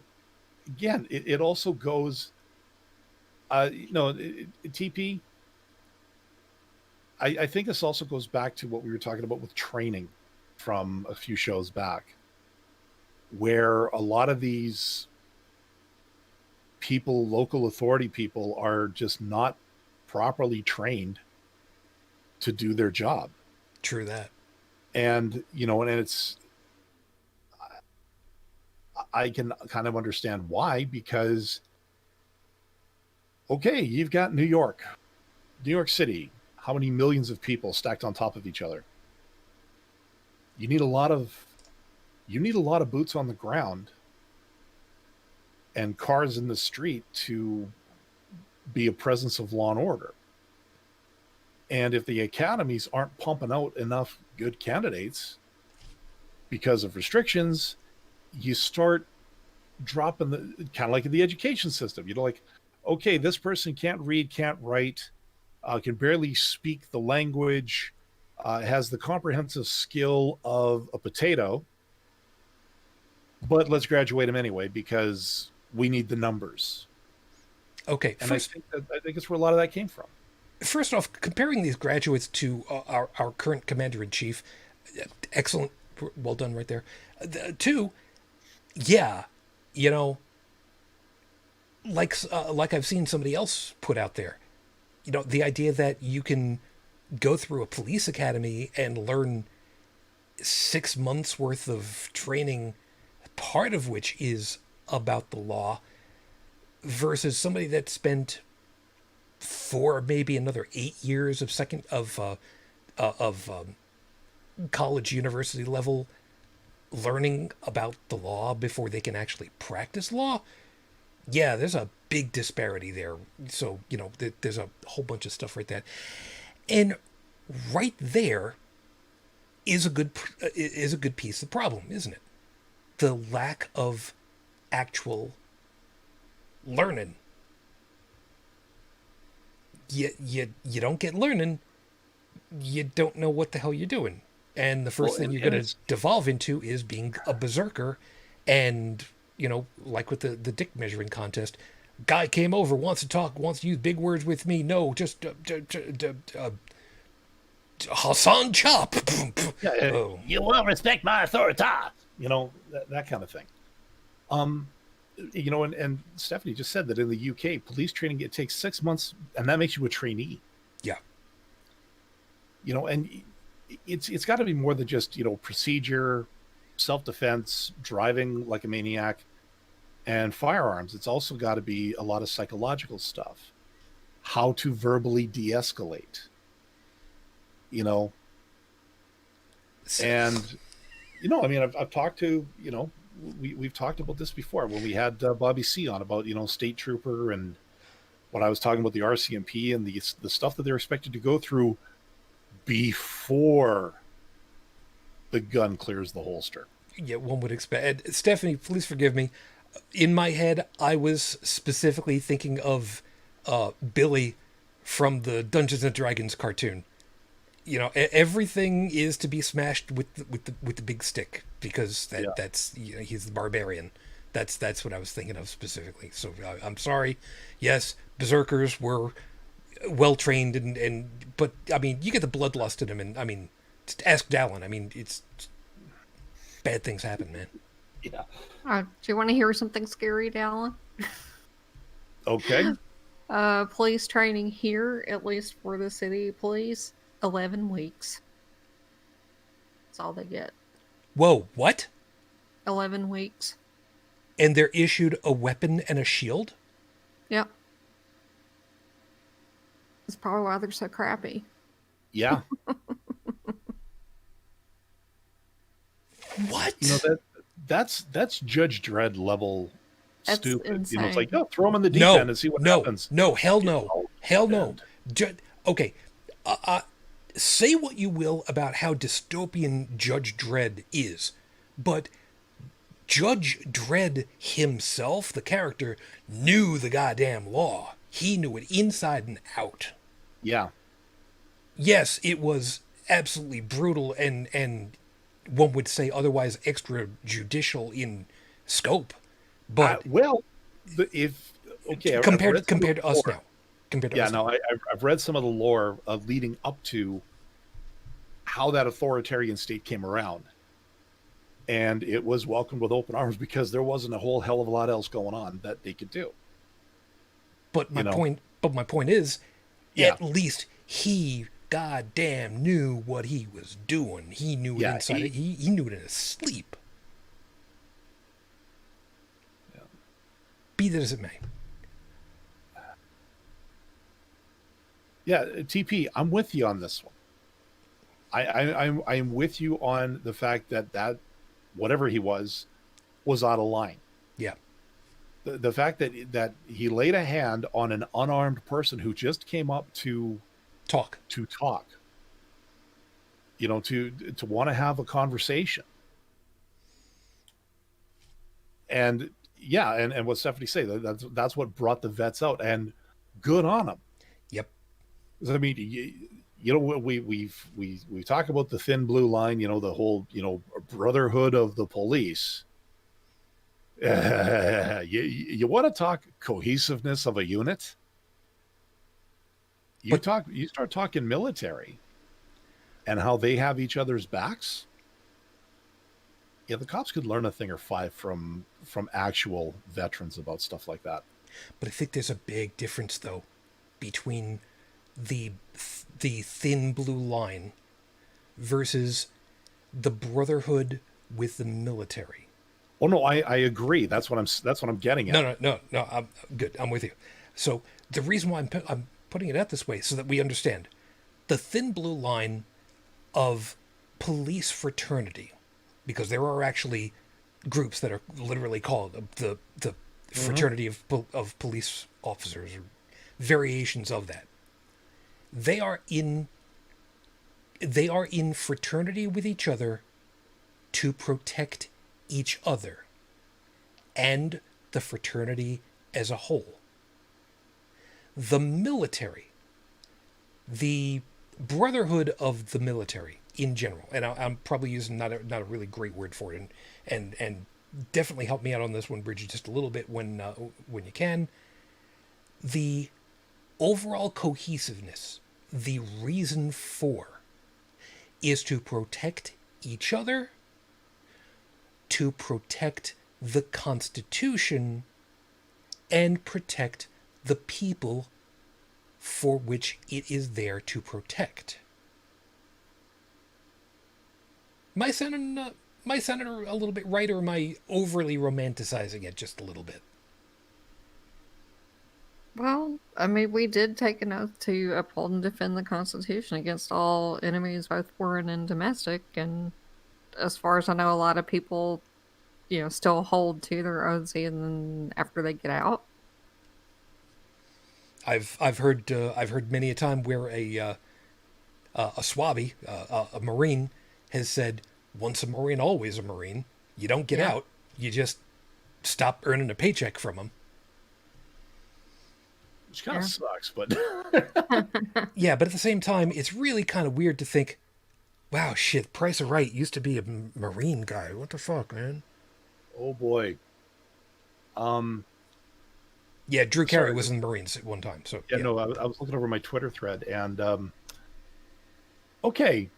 again, it also goes, TP, I think this also goes back to what we were talking about with training from a few shows back, where a lot of these people, local authority people, are just not properly trained to do their job. True that. And, and it's, I can kind of understand why, because, okay, you've got New York City, how many millions of people stacked on top of each other? You need a lot of boots on the ground and cars in the street to be a presence of law and order. And if the academies aren't pumping out enough good candidates because of restrictions, you start dropping the kind of like in the education system. Like, okay, this person can't read, can't write, can barely speak the language, has the comprehensive skill of a potato, but let's graduate him anyway because we need the numbers. Okay, and I think it's where a lot of that came from. First off, comparing these graduates to our current commander-in-chief, excellent, well done right there. Two, yeah, like I've seen somebody else put out there, the idea that you can go through a police academy and learn 6 months worth of training, part of which is about the law, versus somebody that spent 4, maybe another 8 years of college, university level learning about the law before they can actually practice law. Yeah, there's a big disparity there. So, there's a whole bunch of stuff right there. And right there is a good piece of the problem, isn't it? The lack of actual learning. You don't get learning, you don't know what the hell you're doing. And the first thing you're going to devolve into is being a berserker. And, like with the dick measuring contest, guy came over, wants to talk, wants to use big words with me. No, just Hassan Chop. Oh. You will respect my authority. That kind of thing. And Stephanie just said that in the UK, police training, it takes 6 months, and that makes you a trainee. Yeah. And it's got to be more than just, procedure, self-defense, driving like a maniac, and firearms. It's also got to be a lot of psychological stuff. How to verbally de-escalate. And I mean, I've talked to we've talked about this before when we had Bobby C on about state trooper, and when I was talking about the RCMP and the stuff that they're expected to go through before the gun clears the holster. Yeah, one would expect. Stephanie, please forgive me. In my head, I was specifically thinking of Billy from the Dungeons and Dragons cartoon. Everything is to be smashed with the big stick because that's he's the barbarian. That's what I was thinking of specifically. So I'm sorry. Yes, berserkers were well trained and but I mean you get the bloodlust in them, and I mean just ask Dalan. I mean it's bad things happen, man. Yeah. Do you want to hear something scary, Dalan? Okay. Police training here, at least for the city police, 11 weeks. That's all they get. Whoa, what? 11 weeks. And they're issued a weapon and a shield? Yep. That's probably why they're so crappy. Yeah. What? That's Judge Dredd level That's stupid. insane. It's like, throw them in the deep end and see what happens. No, hell no. Hell no. Okay. Say what you will about how dystopian Judge Dredd is, but Judge Dredd himself, the character, knew the goddamn law. He knew it inside and out. Yeah. Yes, it was absolutely brutal and one would say otherwise extrajudicial in scope, but compared to us now, I've read some of the lore leading up to how that authoritarian state came around, and it was welcomed with open arms because there wasn't a whole hell of a lot else going on that they could do. But my point is, at least he goddamn knew what he was doing. He knew it inside. He knew it in his sleep. Yeah. Be that as it may. Yeah, TP, I'm with you on this one. I'm with you on the fact that whatever he was out of line. Yeah. The fact that he laid a hand on an unarmed person who just came up to talk, to want to have a conversation. And and what Stephanie say, that's what brought the vets out, and good on them. Yep. I mean, we talk about the thin blue line, the whole, brotherhood of the police. You want to talk cohesiveness of a unit? You start talking military and how they have each other's backs. Yeah, the cops could learn a thing or five from actual veterans about stuff like that. But I think there's a big difference though between the thin blue line versus the brotherhood with the military. Oh no, I agree. That's what I'm getting at. No. I'm good. I'm with you. So the reason why I'm putting it out this way so that we understand the thin blue line of police fraternity, because there are actually groups that are literally called the fraternity of police officers or variations of that. They are in fraternity with each other to protect each other and the fraternity as a whole. The military, the brotherhood of the military in general, and I'm probably using not a really great word for it, and definitely help me out on this one, Brigid, just a little bit when you can. The overall cohesiveness, the reason for, is to protect each other, to protect the Constitution, and protect the people for which it is there to protect. Am I sounding a little bit right, or am I overly romanticizing it just a little bit? Well, I mean, we did take an oath to uphold and defend the Constitution against all enemies, both foreign and domestic. And as far as I know, a lot of people, still hold to their oaths even after they get out. I've heard many a time where a swabby, a marine, has said, "Once a marine, always a marine." You don't get Yeah. out. You just stop earning a paycheck from them. Which kind of Yeah. sucks, but Yeah, but at the same time, it's really kind of weird to think, "Wow, shit, Price of Right used to be a marine guy. What the fuck, man?" oh boy. Um, Yeah, Drew Carey sorry. was in the Marines at one time. So Yeah, yeah, no, I was looking over my Twitter thread, and okay,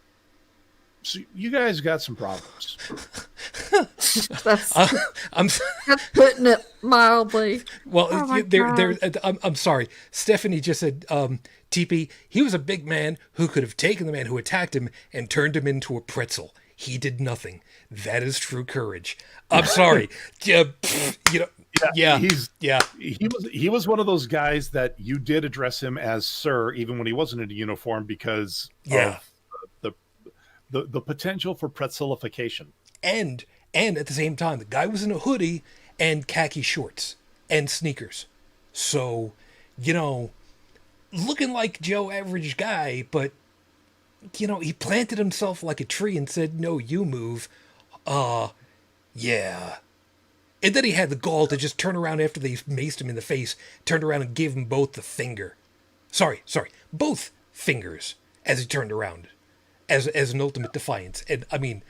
so you guys got some problems. That's, uh, I'm that's putting it mildly. well. Oh my There. gosh. I'm sorry. Stephanie just said, "TP. He was a big man who could have taken the man who attacked him and turned him into a pretzel. He did nothing. That is true courage." I'm sorry. Yeah, you know. Yeah, Yeah, yeah, he was one of those guys that you did address him as sir, even when he wasn't in a uniform, because yeah. of the the potential for pretzelification. And at the same time, the guy was in a hoodie and khaki shorts and sneakers. So, you know, looking like Joe average guy, but he planted himself like a tree and said, "No, you move." Yeah. And then he had the gall to just turn around after they maced him in the face, turned around and gave him both the finger. Sorry, both fingers as he turned around, as an ultimate defiance. And I mean,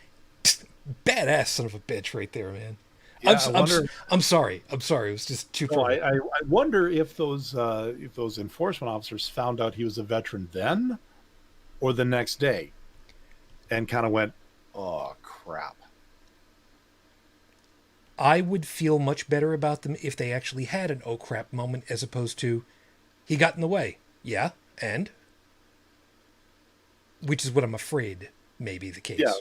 badass son of a bitch right there, man. Yeah, I wonder. I'm sorry. I'm sorry. It was just too No, far. I wonder if those enforcement officers found out he was a veteran then, or the next day, and kind of went, "Oh crap." I would feel much better about them if they actually had an oh crap moment as opposed to he got in the way. Yeah, and which is what I'm afraid may be the Yeah, case.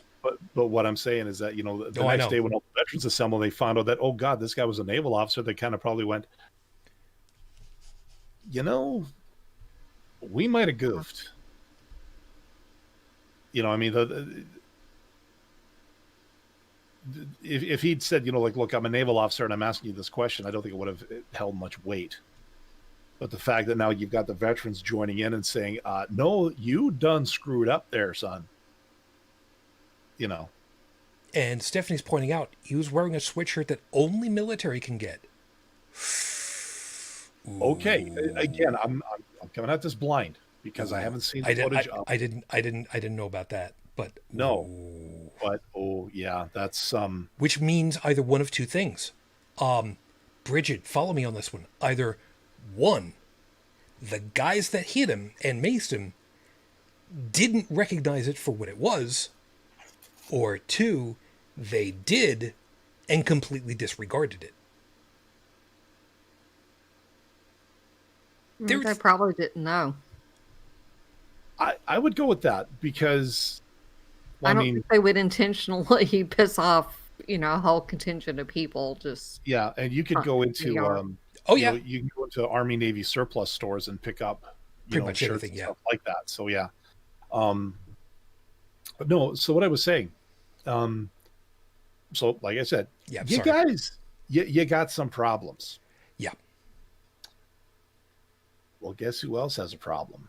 but what I'm saying is that the Oh, I next know. day when all the veterans assembled, they found out that, oh God, this guy was a naval officer. They kind of probably went, you know, we might have goofed. I mean, if he'd said, like, look, I'm a naval officer and I'm asking you this question, I don't think it would have held much weight. But the fact that now you've got the veterans joining in and saying, no, you done screwed up there, son. You know, And Stephanie's pointing out he was wearing a sweatshirt that only military can get. okay. Again, Ooh. I'm coming at this blind because I haven't seen I the did. footage of. I didn't know about that. But No, ooh. but oh yeah, that's Which means either one of two things. Brigid, follow me on this one. Either one, the guys that hit him and maced him didn't recognize it for what it was, or two, they did and completely disregarded it. There, They probably didn't know. I would go with that because well, I I don't mean, think they would intentionally piss off, a whole contingent of people just yeah, and you could front go the into yard. oh yeah, you can go into Army Navy surplus stores and pick up pretty much shirts anything. and Yeah, stuff like that. So yeah, um, but no. So what I was saying, um, so like I said, yeah. you Sorry. guys, you got some problems. Yeah. Well, guess who else has a problem?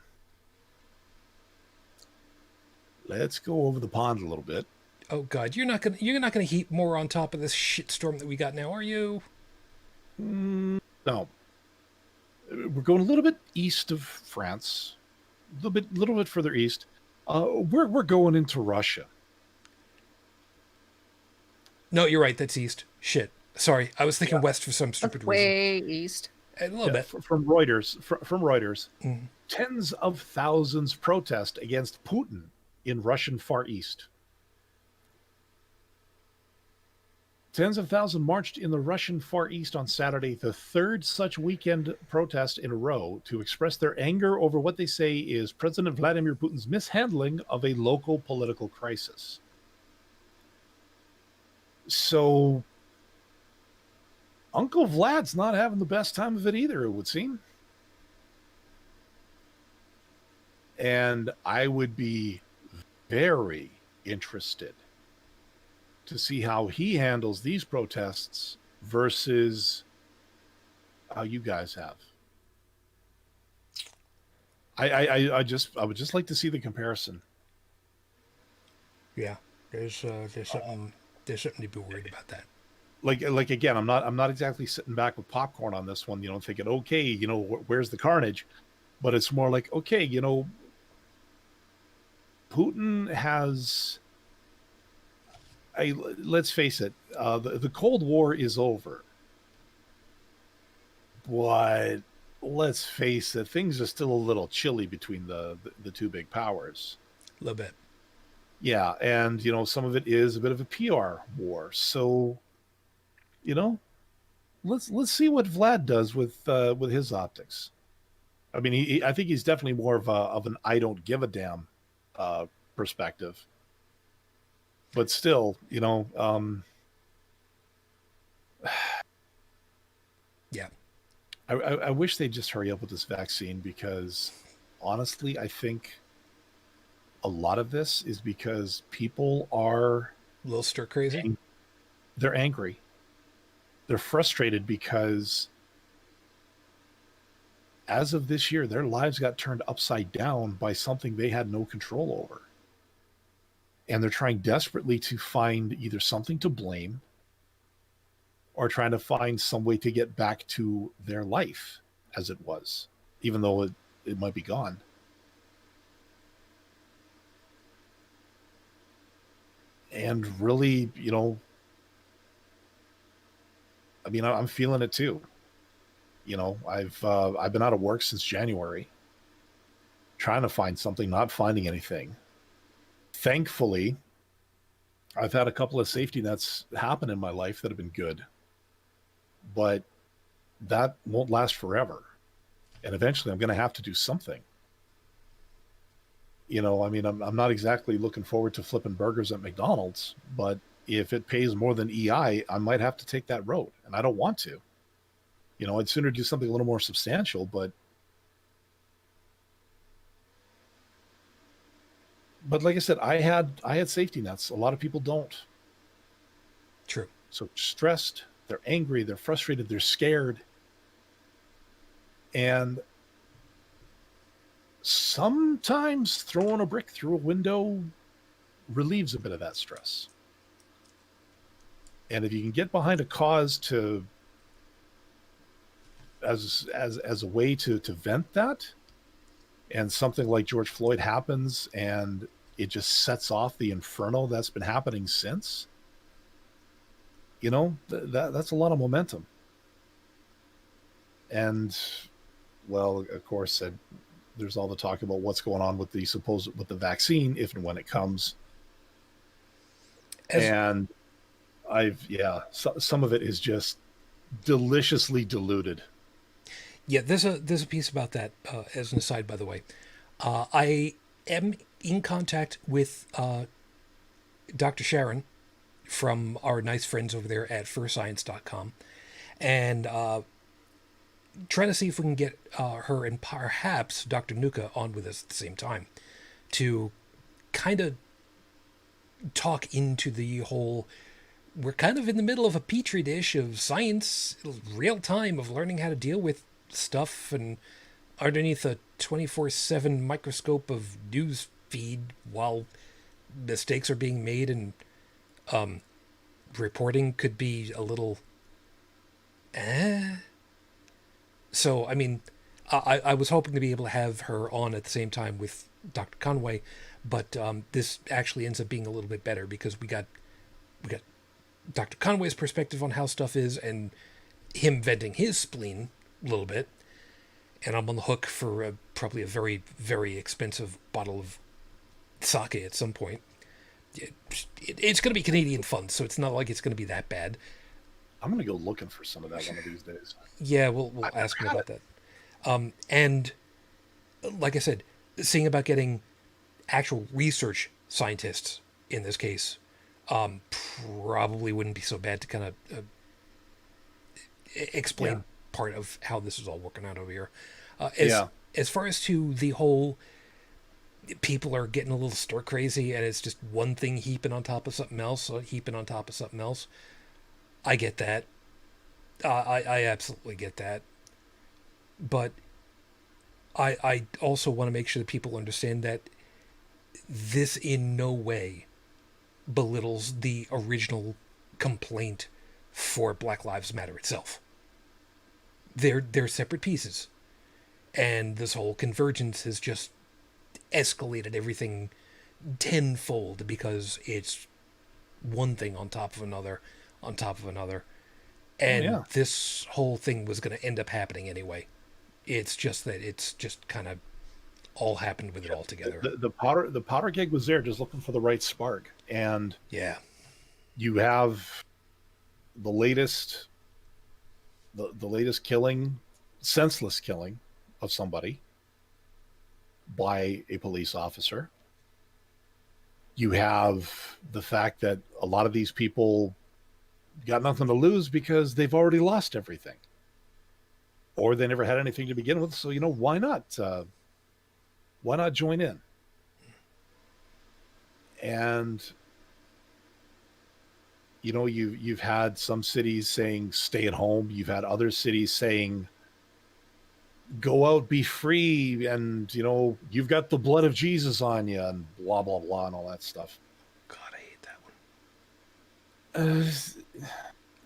Let's go over the pond a little bit. Oh God, you're not gonna heap more on top of this shitstorm that we got now, are you? No, we're going a little bit east of France, little bit further east. We're going into Russia. No, you're right. That's east. Shit. Sorry, I was thinking Yeah, west for some That's stupid reason. way east. A little yeah, bit. from Reuters. From Reuters, Mm. tens of thousands protest against Putin in Russian Far East. Tens of thousands marched in the Russian Far East on Saturday, the third such weekend protest in a row, to express their anger over what they say is President Vladimir Putin's mishandling of a local political crisis. So, Uncle Vlad's not having the best time of it either, it would seem. And I would be very interested to see how he handles these protests versus how you guys have. I would just like to see the comparison. Yeah, there's something to be worried about that. Like again, I'm not exactly sitting back with popcorn on this one, thinking, okay, where's the carnage? But it's more like, okay, Putin has. Let's face it, the Cold War is over, but let's face it, things are still a little chilly between the two big powers. A little bit. Yeah, and some of it is a bit of a PR war. So, you know, let's see what Vlad does with his optics. I mean, I think he's definitely more of an I don't give a damn perspective. But still, Yeah. I wish they'd just hurry up with this vaccine because honestly, I think a lot of this is because people are A little stir crazy. they're angry. They're frustrated because as of this year, their lives got turned upside down by something they had no control over. And they're trying desperately to find either something to blame or trying to find some way to get back to their life as it was, even though it might be gone. And really, I mean, I'm feeling it too. I've been out of work since January, trying to find something, not finding anything. Thankfully, I've had a couple of safety nets happen in my life that have been good, but that won't last forever. And eventually I'm going to have to do something. I mean, I'm not exactly looking forward to flipping burgers at McDonald's, but if it pays more than EI, I might have to take that road, and I don't want to. I'd sooner do something a little more substantial, but like I said, I had safety nets. A lot of people don't. True. So stressed, they're angry, they're frustrated, they're scared. And sometimes throwing a brick through a window relieves a bit of that stress. And if you can get behind a cause to as a way to vent that, and something like George Floyd happens and it just sets off the inferno that's been happening since, that's a lot of momentum. And well, of course, there's all the talk about what's going on with the vaccine, if and when it comes. And some of it is just deliciously diluted. Yeah, there's a piece about that as an aside, by the way. I am in contact with Dr. Sharon from our nice friends over there at furscience.com, and trying to see if we can get her and perhaps Dr. Nuka on with us at the same time to kind of talk into the whole, we're kind of in the middle of a petri dish of science, real time, of learning how to deal with stuff and underneath a 24/7 microscope of news feed while mistakes are being made, and reporting could be a little so I mean, I was hoping to be able to have her on at the same time with Dr. Conway, but this actually ends up being a little bit better because we got Dr. Conway's perspective on how stuff is and him venting his spleen a little bit, and I'm on the hook for probably a very, very expensive bottle of sake at some point. It's going to be Canadian fun, so it's not like it's going to be that bad. I'm going to go looking for some of that one of these days. Yeah, we'll ask him about that. And like I said, seeing about getting actual research scientists in this case probably wouldn't be so bad to kind of explain part of how this is all working out over here. As far as to the whole people are getting a little stir crazy, and it's just one thing heaping on top of something else, heaping on top of something else. I get that. I absolutely get that. But I also want to make sure that people understand that this in no way belittles the original complaint for Black Lives Matter itself. They're separate pieces, and this whole convergence has just escalated everything tenfold because it's one thing on top of another, on top of another, Oh and yeah. this whole thing was going to end up happening anyway. It's just that it's just kind of all happened with it all together. The powder gig was there, just looking for the right spark. And Yeah. you have the latest, the latest killing, senseless killing of somebody by a police officer. You have the fact that a lot of these people got nothing to lose because they've already lost everything, or they never had anything to begin with. So why not? Why not join in? And you've had some cities saying stay at home. You've had other cities saying go out, be free, and you've got the blood of Jesus on you, and blah blah blah, and all that stuff. God, I hate that one.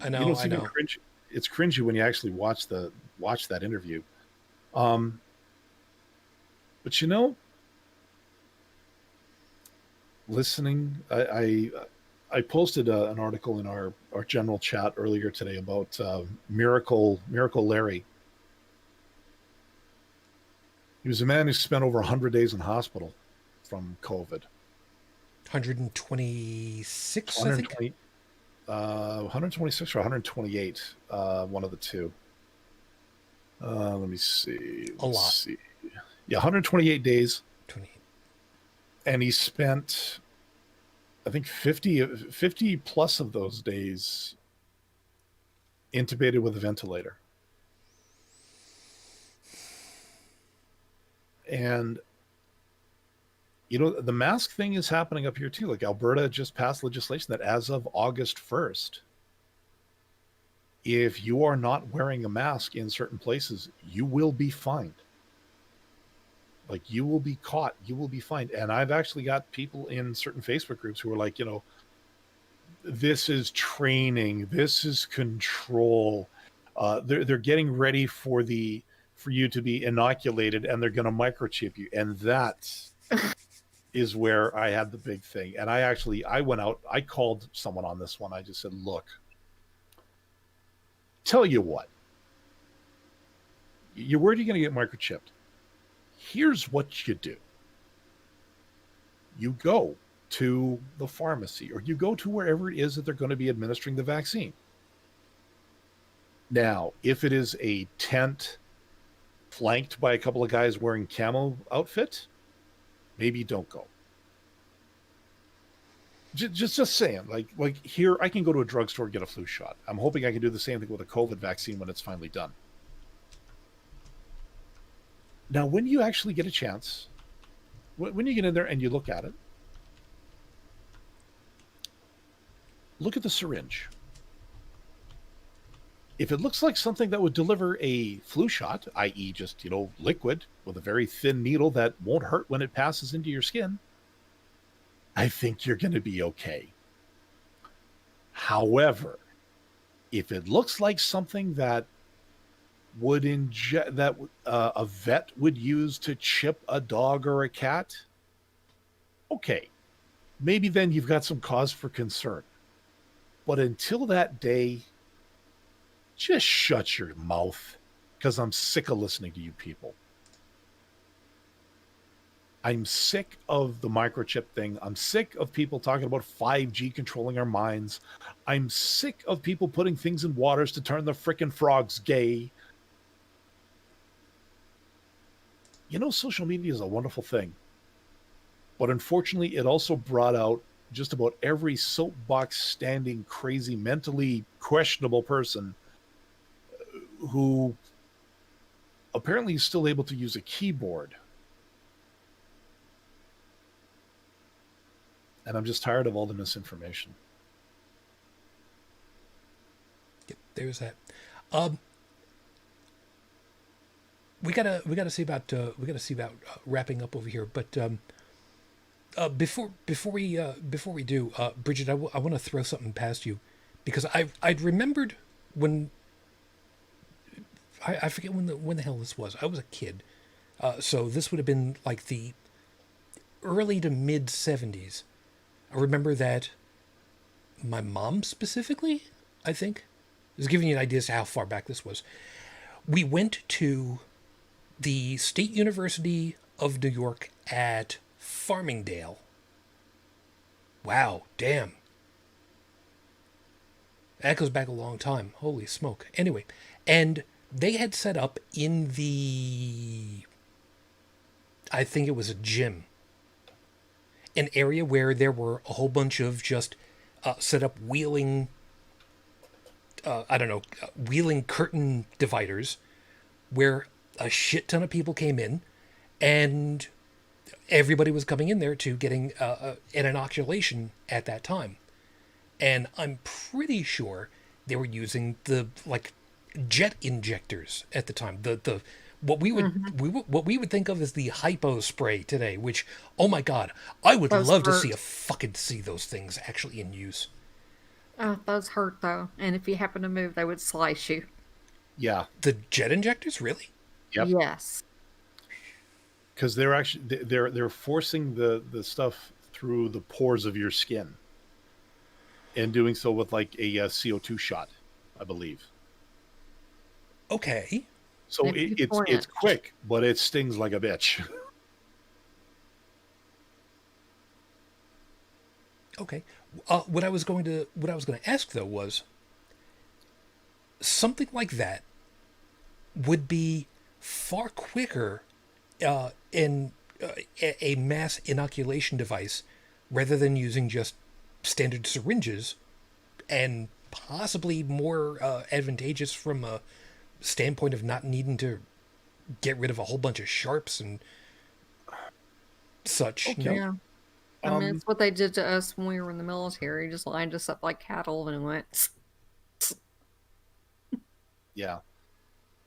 I know. It's I even know. cringe. It's cringy when you actually watch that interview. Um, but listening, I posted an article in our general chat earlier today about Miracle Larry. He was a man who spent over 100 days in hospital from COVID. 126, I think. 120, 126 or 128, one of the two. Let me see. A lot. See. Yeah, 128 days. 28. And he spent, I think, 50 plus of those days intubated with a ventilator. And the mask thing is happening up here too. Like Alberta just passed legislation that as of August 1st, if you are not wearing a mask in certain places, you will be fined. Like, you will be caught, you will be fined. And I've actually got people in certain Facebook groups who are like, this is training, this is control. They're getting ready for you to be inoculated, and they're going to microchip you. And that is where I had the big thing. And I went out, I called someone on this one. I just said, look, tell you what, you're worried you're going to get microchipped. Here's what you do. You go to the pharmacy, or you go to wherever it is that they're going to be administering the vaccine. Now, if it is a tent flanked by a couple of guys wearing camo outfit, maybe don't go. Just saying, like here, I can go to a drugstore and get a flu shot. I'm hoping I can do the same thing with a COVID vaccine when it's finally done. Now, when you actually get a chance, when you get in there and you look at it, look at the syringe. If it looks like something that would deliver a flu shot, i.e. just, liquid with a very thin needle that won't hurt when it passes into your skin, I think you're going to be okay. However, if it looks like something that would inject, that a vet would use to chip a dog or a cat, okay, maybe then you've got some cause for concern. But until that day, just shut your mouth, because I'm sick of listening to you people. I'm sick of the microchip thing. I'm sick of people talking about 5G controlling our minds. I'm sick of people putting things in waters to turn the frickin' frogs gay. Social media is a wonderful thing. But unfortunately, it also brought out just about every soapbox standing, crazy, mentally questionable person who apparently is still able to use a keyboard and I'm just tired of all the misinformation. Yep, there's that. Um, we gotta see about wrapping up over here. But before we do, Brigid, I want to throw something past you, because I'd remembered when I forget when the hell this was. I was a kid, so this would have been like the early to mid '70s. I remember that my mom specifically, I think, is giving you an idea as to how far back this was. We went to the State University of New York at Farmingdale. Wow, damn. That goes back a long time. Holy smoke. Anyway, and they had set up in the, I think it was a gym, an area where there were a whole bunch of just set up wheeling, I don't know, wheeling curtain dividers where a shit ton of people came in, and everybody was coming in there to getting an inoculation at that time. And I'm pretty sure they were using the like jet injectors at the time. The what we would think of as the hypo spray today. Which, oh my god, I would Those love to hurt. see those things actually in use. Those hurt though, and if you happen to move, they would slice you. Yeah. The jet injectors, really? Yep. Yes. Because they're actually they're forcing the stuff through the pores of your skin, and doing so with like a CO2 shot, I believe. Okay. So Maybe it's quick, but it stings like a bitch. Okay. What I was going to ask though was something like that would be far quicker in a mass inoculation device rather than using just standard syringes, and possibly more advantageous from a standpoint of not needing to get rid of a whole bunch of sharps and such. Okay. No? Yeah. I mean, Um, it's what they did to us when we were in the military. Just lined us up like cattle and went. yeah.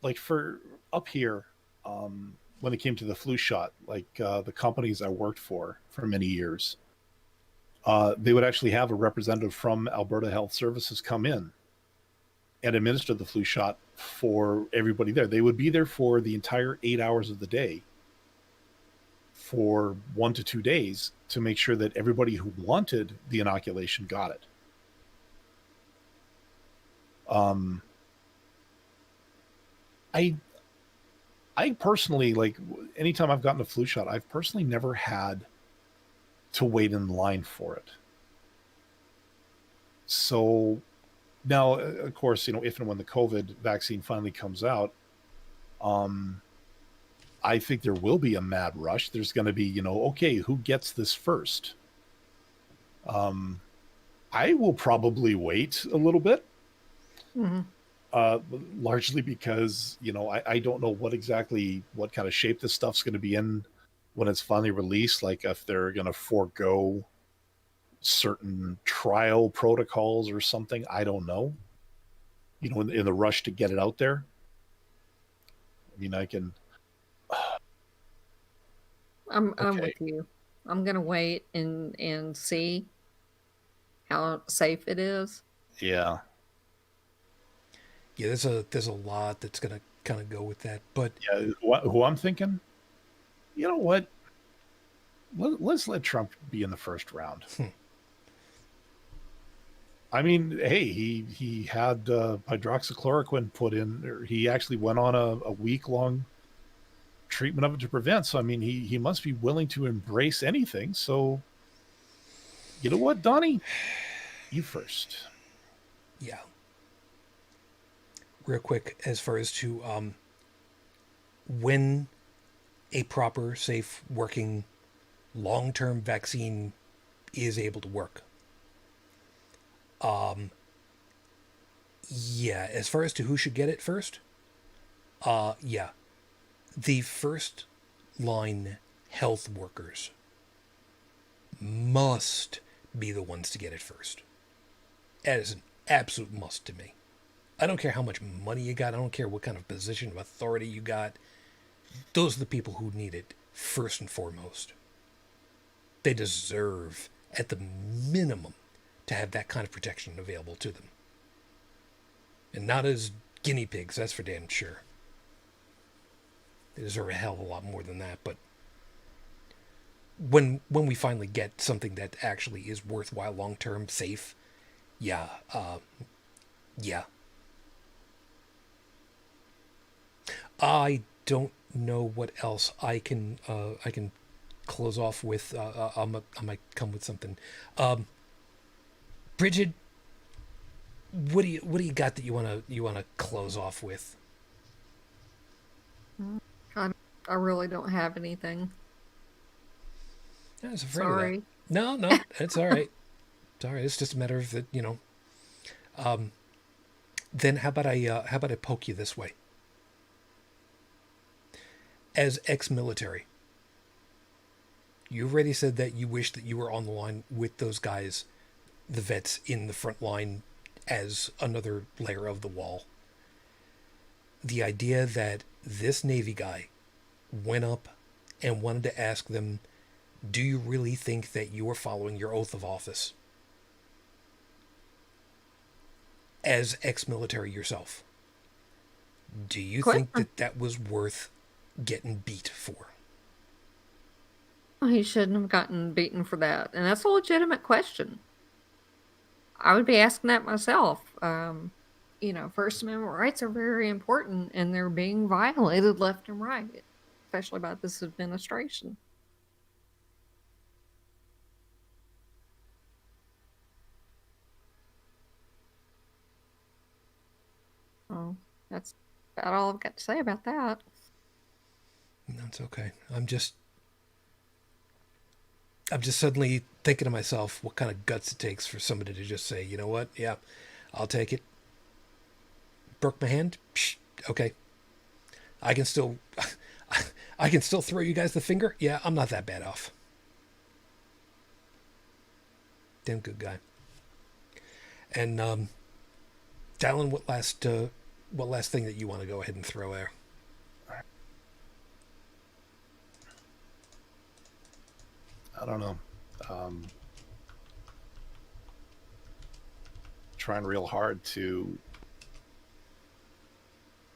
Like for up here, when it came to the flu shot, like the companies I worked for many years, they would actually have a representative from Alberta Health Services come in and administer the flu shot for everybody there. They would be there for the entire 8 hours of the day for 1 to 2 days to make sure that everybody who wanted the inoculation got it. Um, I I personally like anytime I've gotten a flu shot, I've personally never had to wait in line for it. So now, of course, if and when the COVID vaccine finally comes out, um, I think there will be a mad rush. There's going to be, okay, who gets this first? Um, I will probably wait a little bit, Hmm. uh, largely because, I don't know what kind of shape this stuff's going to be in when it's finally released. Like if they're going to forego certain trial protocols or something. I don't know, in the rush to get it out there. I mean, I can, I'm okay. with you. I'm gonna wait and see how safe it is. Yeah. Yeah, there's a lot that's gonna kind of go with that, but Yeah. Who I'm thinking, you know what? Let's let Trump be in the first round. I mean, hey, he had hydroxychloroquine put in. Or he actually went on a week long treatment of it to prevent. So I mean, he must be willing to embrace anything. So you know what, Donnie, you first. yeah, real quick as far as to when a proper, safe, working, long-term vaccine is able to work. Yeah, as far as to who should get it first, yeah, the first line health workers must be the ones to get it first. That is an absolute must to me. I don't care how much money you got. I don't care what kind of position of authority you got. Those are the people who need it first and foremost. They deserve, at the minimum, to have that kind of protection available to them. And not as guinea pigs, that's for damn sure. They deserve a hell of a lot more than that, but when we finally get something that actually is worthwhile, long-term, safe, yeah, yeah. I don't know what else I can close off with. I might come with something. Brigid, what do you got that you wanna close off with? I really don't have anything. I was afraid of Sorry. that. No, it's all right. It's all right. It's just a matter of that, you know. Then how about I poke you this way? As ex-military, you already said that you wish that you were on the line with those guys, the vets in the front line, as another layer of the wall. The idea that this Navy guy went up and wanted to ask them, do you really think that you are following your oath of office? As ex-military yourself, do you think that that was worth getting beat for? He shouldn't have gotten beaten for that. And that's a legitimate question. I would be asking that myself. First Amendment rights are very important and they're being violated left and right, especially by this administration. Oh, that's about all I've got to say about that. That's okay. I'm just suddenly thinking to myself what kind of guts it takes for somebody to just say, you know what? Yeah, I'll take it. Broke my hand. Psh, okay. I can still, I can still throw you guys the finger. Yeah, I'm not that bad off. Damn good guy. And Dalan, what last thing that you want to go ahead and throw there? I don't know. Trying real hard to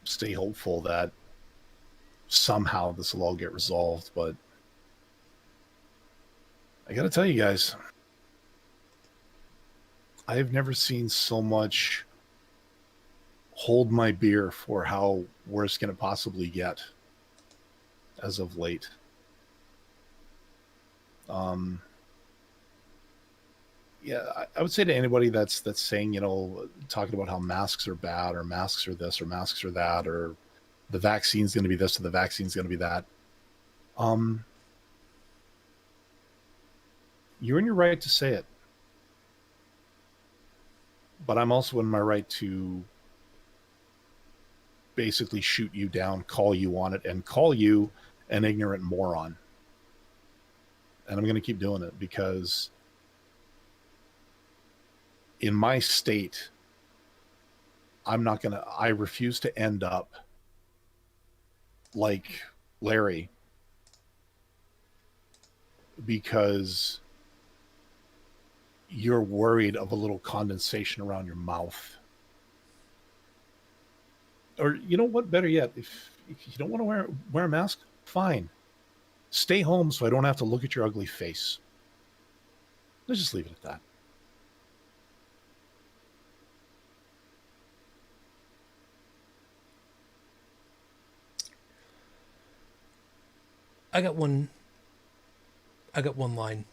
stay hopeful that somehow this will all get resolved, but I gotta tell you guys, I've never seen so much hold my beer for how worse can it possibly get as of late. I would say to anybody that's saying, talking about how masks are bad or masks are this or masks are that or the vaccine's going to be this or the vaccine's going to be that. You're in your right to say it, but I'm also in my right to basically shoot you down, call you on it, and call you an ignorant moron. And I'm going to keep doing it because in my state, I refuse to end up like Larry because you're worried of a little condensation around your mouth. Or you know what, better yet, if you don't want to wear a mask, fine. Stay home so I don't have to look at your ugly face. Let's just leave it at that. I got one line.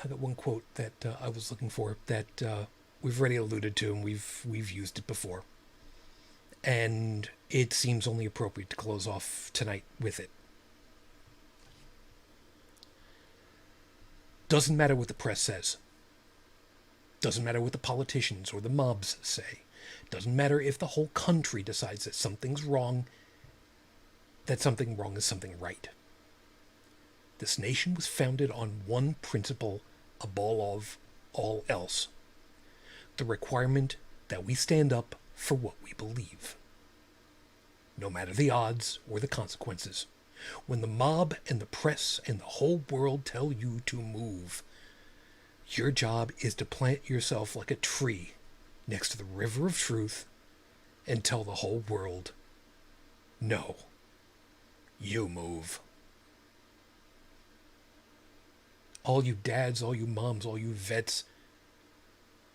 I got one quote that I was looking for that we've already alluded to, and we've used it before, and it seems only appropriate to close off tonight with it. Doesn't matter what the press says. Doesn't matter what the politicians or the mobs say. Doesn't matter if the whole country decides that something's wrong, that something wrong is something right. This nation was founded on one principle above all else, the requirement that we stand up for what we believe, no matter the odds or the consequences. When the mob and the press and the whole world tell you to move, your job is to plant yourself like a tree next to the river of truth and tell the whole world, no, you move. All you dads, all you moms, all you vets,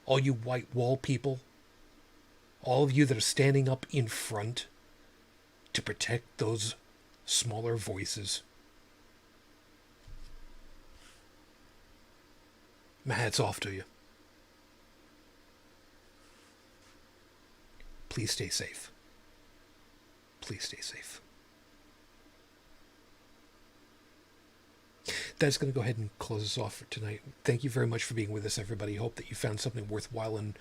all you white wall people, all of you that are standing up in front to protect those smaller voices, my hat's off to you. Please stay safe. Please stay safe. That's going to go ahead and close us off for tonight. Thank you very much for being with us, everybody. Hope that you found something worthwhile in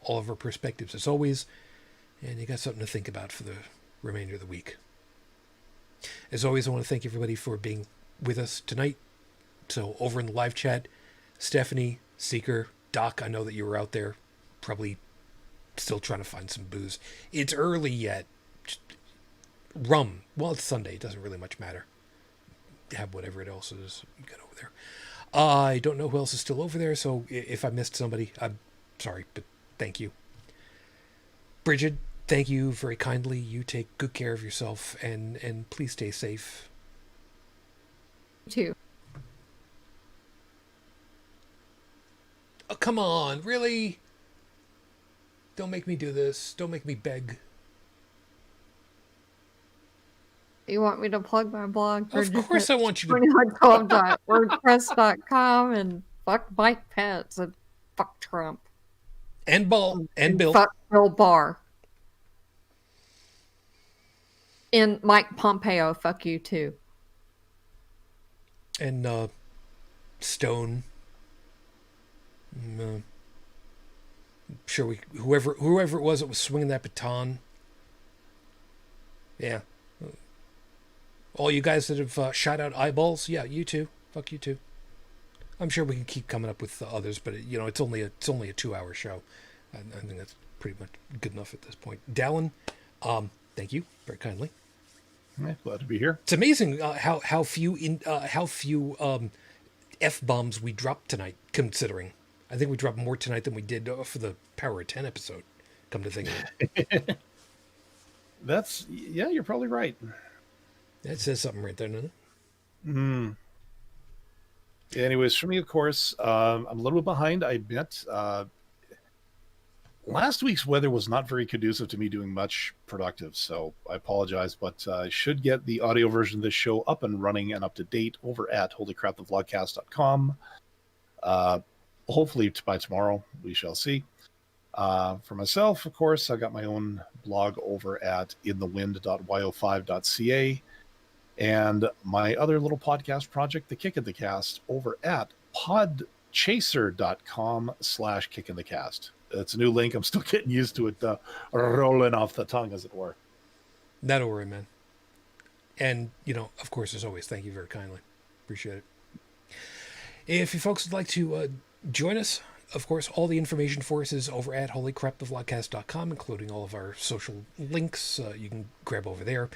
all of our perspectives, as always, and you got something to think about for the remainder of the week. As always, I want to thank everybody for being with us tonight. So over in the live chat, Stephanie, Seeker, Doc, I know that you were out there probably still trying to find some booze. It's early yet. Rum. Well, it's Sunday. It doesn't really much matter. Have whatever it else is you got over there. I don't know who else is still over there, so if I missed somebody, I'm sorry, but thank you. Brigid, thank you very kindly. You take good care of yourself, and please stay safe. Too. Oh, come on, really? Don't make me do this. Don't make me beg. You want me to plug my blog? Of course I want you to. 2112.wordpress.com and fuck Mike Pence and fuck Trump. And Ball. And Bill. Fuck Bill Barr. And Mike Pompeo, fuck you too. And Stone. Sure, whoever it was that was swinging that baton. Yeah. All you guys that have shot out eyeballs, yeah, you too. Fuck you too. I'm sure we can keep coming up with others, but it's only a 2-hour show. I think that's pretty much good enough at this point. Dalan, thank you very kindly. Yeah, glad to be here. It's amazing how few F-bombs we dropped tonight, considering. I think we dropped more tonight than we did for the Power of 10 episode, come to think of it. Yeah, you're probably right. That says something right there, doesn't it? Anyways, for me, of course, I'm a little bit behind, I admit. Last week's weather was not very conducive to me doing much productive, so I apologize, but I should get the audio version of this show up and running and up to date over at holycrapthevlogcast.com. Hopefully by tomorrow, we shall see. For myself, of course, I got my own blog over at inthewind.yo5.ca, and my other little podcast project, The Kick in the Cast, over at podchaser.com/kickinthecast. It's a new link. I'm still getting used to it rolling off the tongue, as it were. Not a worry, man. And, of course, as always, thank you very kindly. Appreciate it. If you folks would like to join us, of course, all the information for us is over at holycrapthevlogcast.com, including all of our social links. You can grab over there.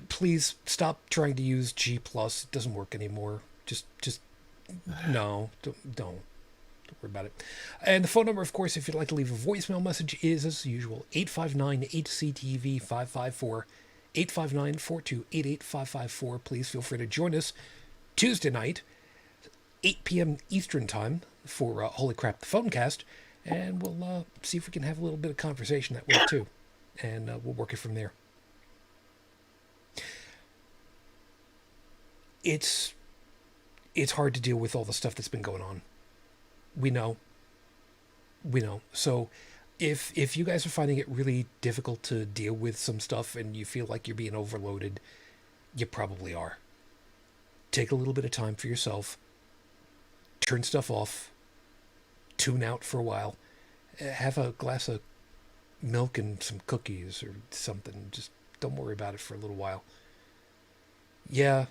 Please stop trying to use G+. It doesn't work anymore. Just no, don't worry about it. And the phone number, of course, if you'd like to leave a voicemail message, is, as usual, 859-HCTV-554, 859-428-8554. Please feel free to join us Tuesday night, 8 p.m. Eastern Time, for Holy Crap, the Phonecast, and we'll see if we can have a little bit of conversation that way, too. And we'll work it from there. It's hard to deal with all the stuff that's been going on. We know. So if you guys are finding it really difficult to deal with some stuff and you feel like you're being overloaded, you probably are. Take a little bit of time for yourself. Turn stuff off. Tune out for a while. Have a glass of milk and some cookies or something. Just don't worry about it for a little while. Yeah,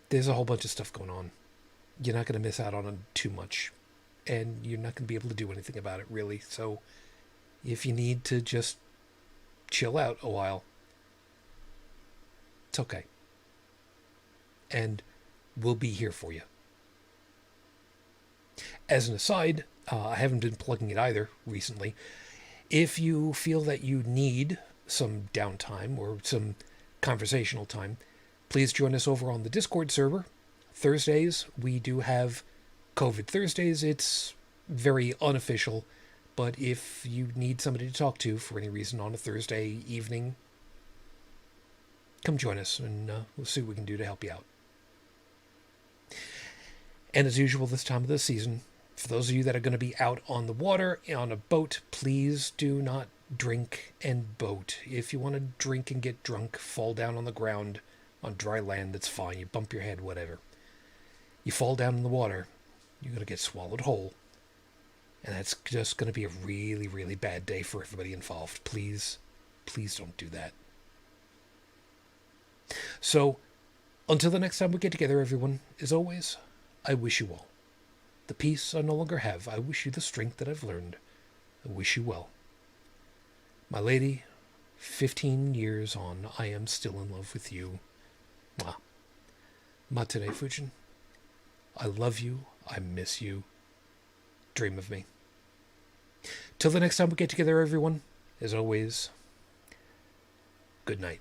there's a whole bunch of stuff going on. You're not going to miss out on too much. and you're not going to be able to do anything about it, really. So if you need to just chill out a while, it's okay. And we'll be here for you. As an aside, I haven't been plugging it either recently. If you feel that you need some downtime or some conversational time, please join us over on the Discord server. Thursdays, we do have COVID Thursdays. It's very unofficial, but if you need somebody to talk to for any reason on a Thursday evening, come join us and we'll see what we can do to help you out. And as usual this time of the season, for those of you that are going to be out on the water, on a boat, please do not drink and boat. If you want to drink and get drunk, fall down on the ground on dry land, that's fine. You bump your head, whatever. You fall down in the water, you're going to get swallowed whole. And that's just going to be a really, really bad day for everybody involved. Please, please don't do that. So, until the next time we get together, everyone, as always, I wish you all the peace I no longer have. I wish you the strength that I've learned. I wish you well. My lady, 15 years on, I am still in love with you. Mwah. Matane Fujin. I love you. I miss you. Dream of me. Till the next time we get together, everyone, as always, good night.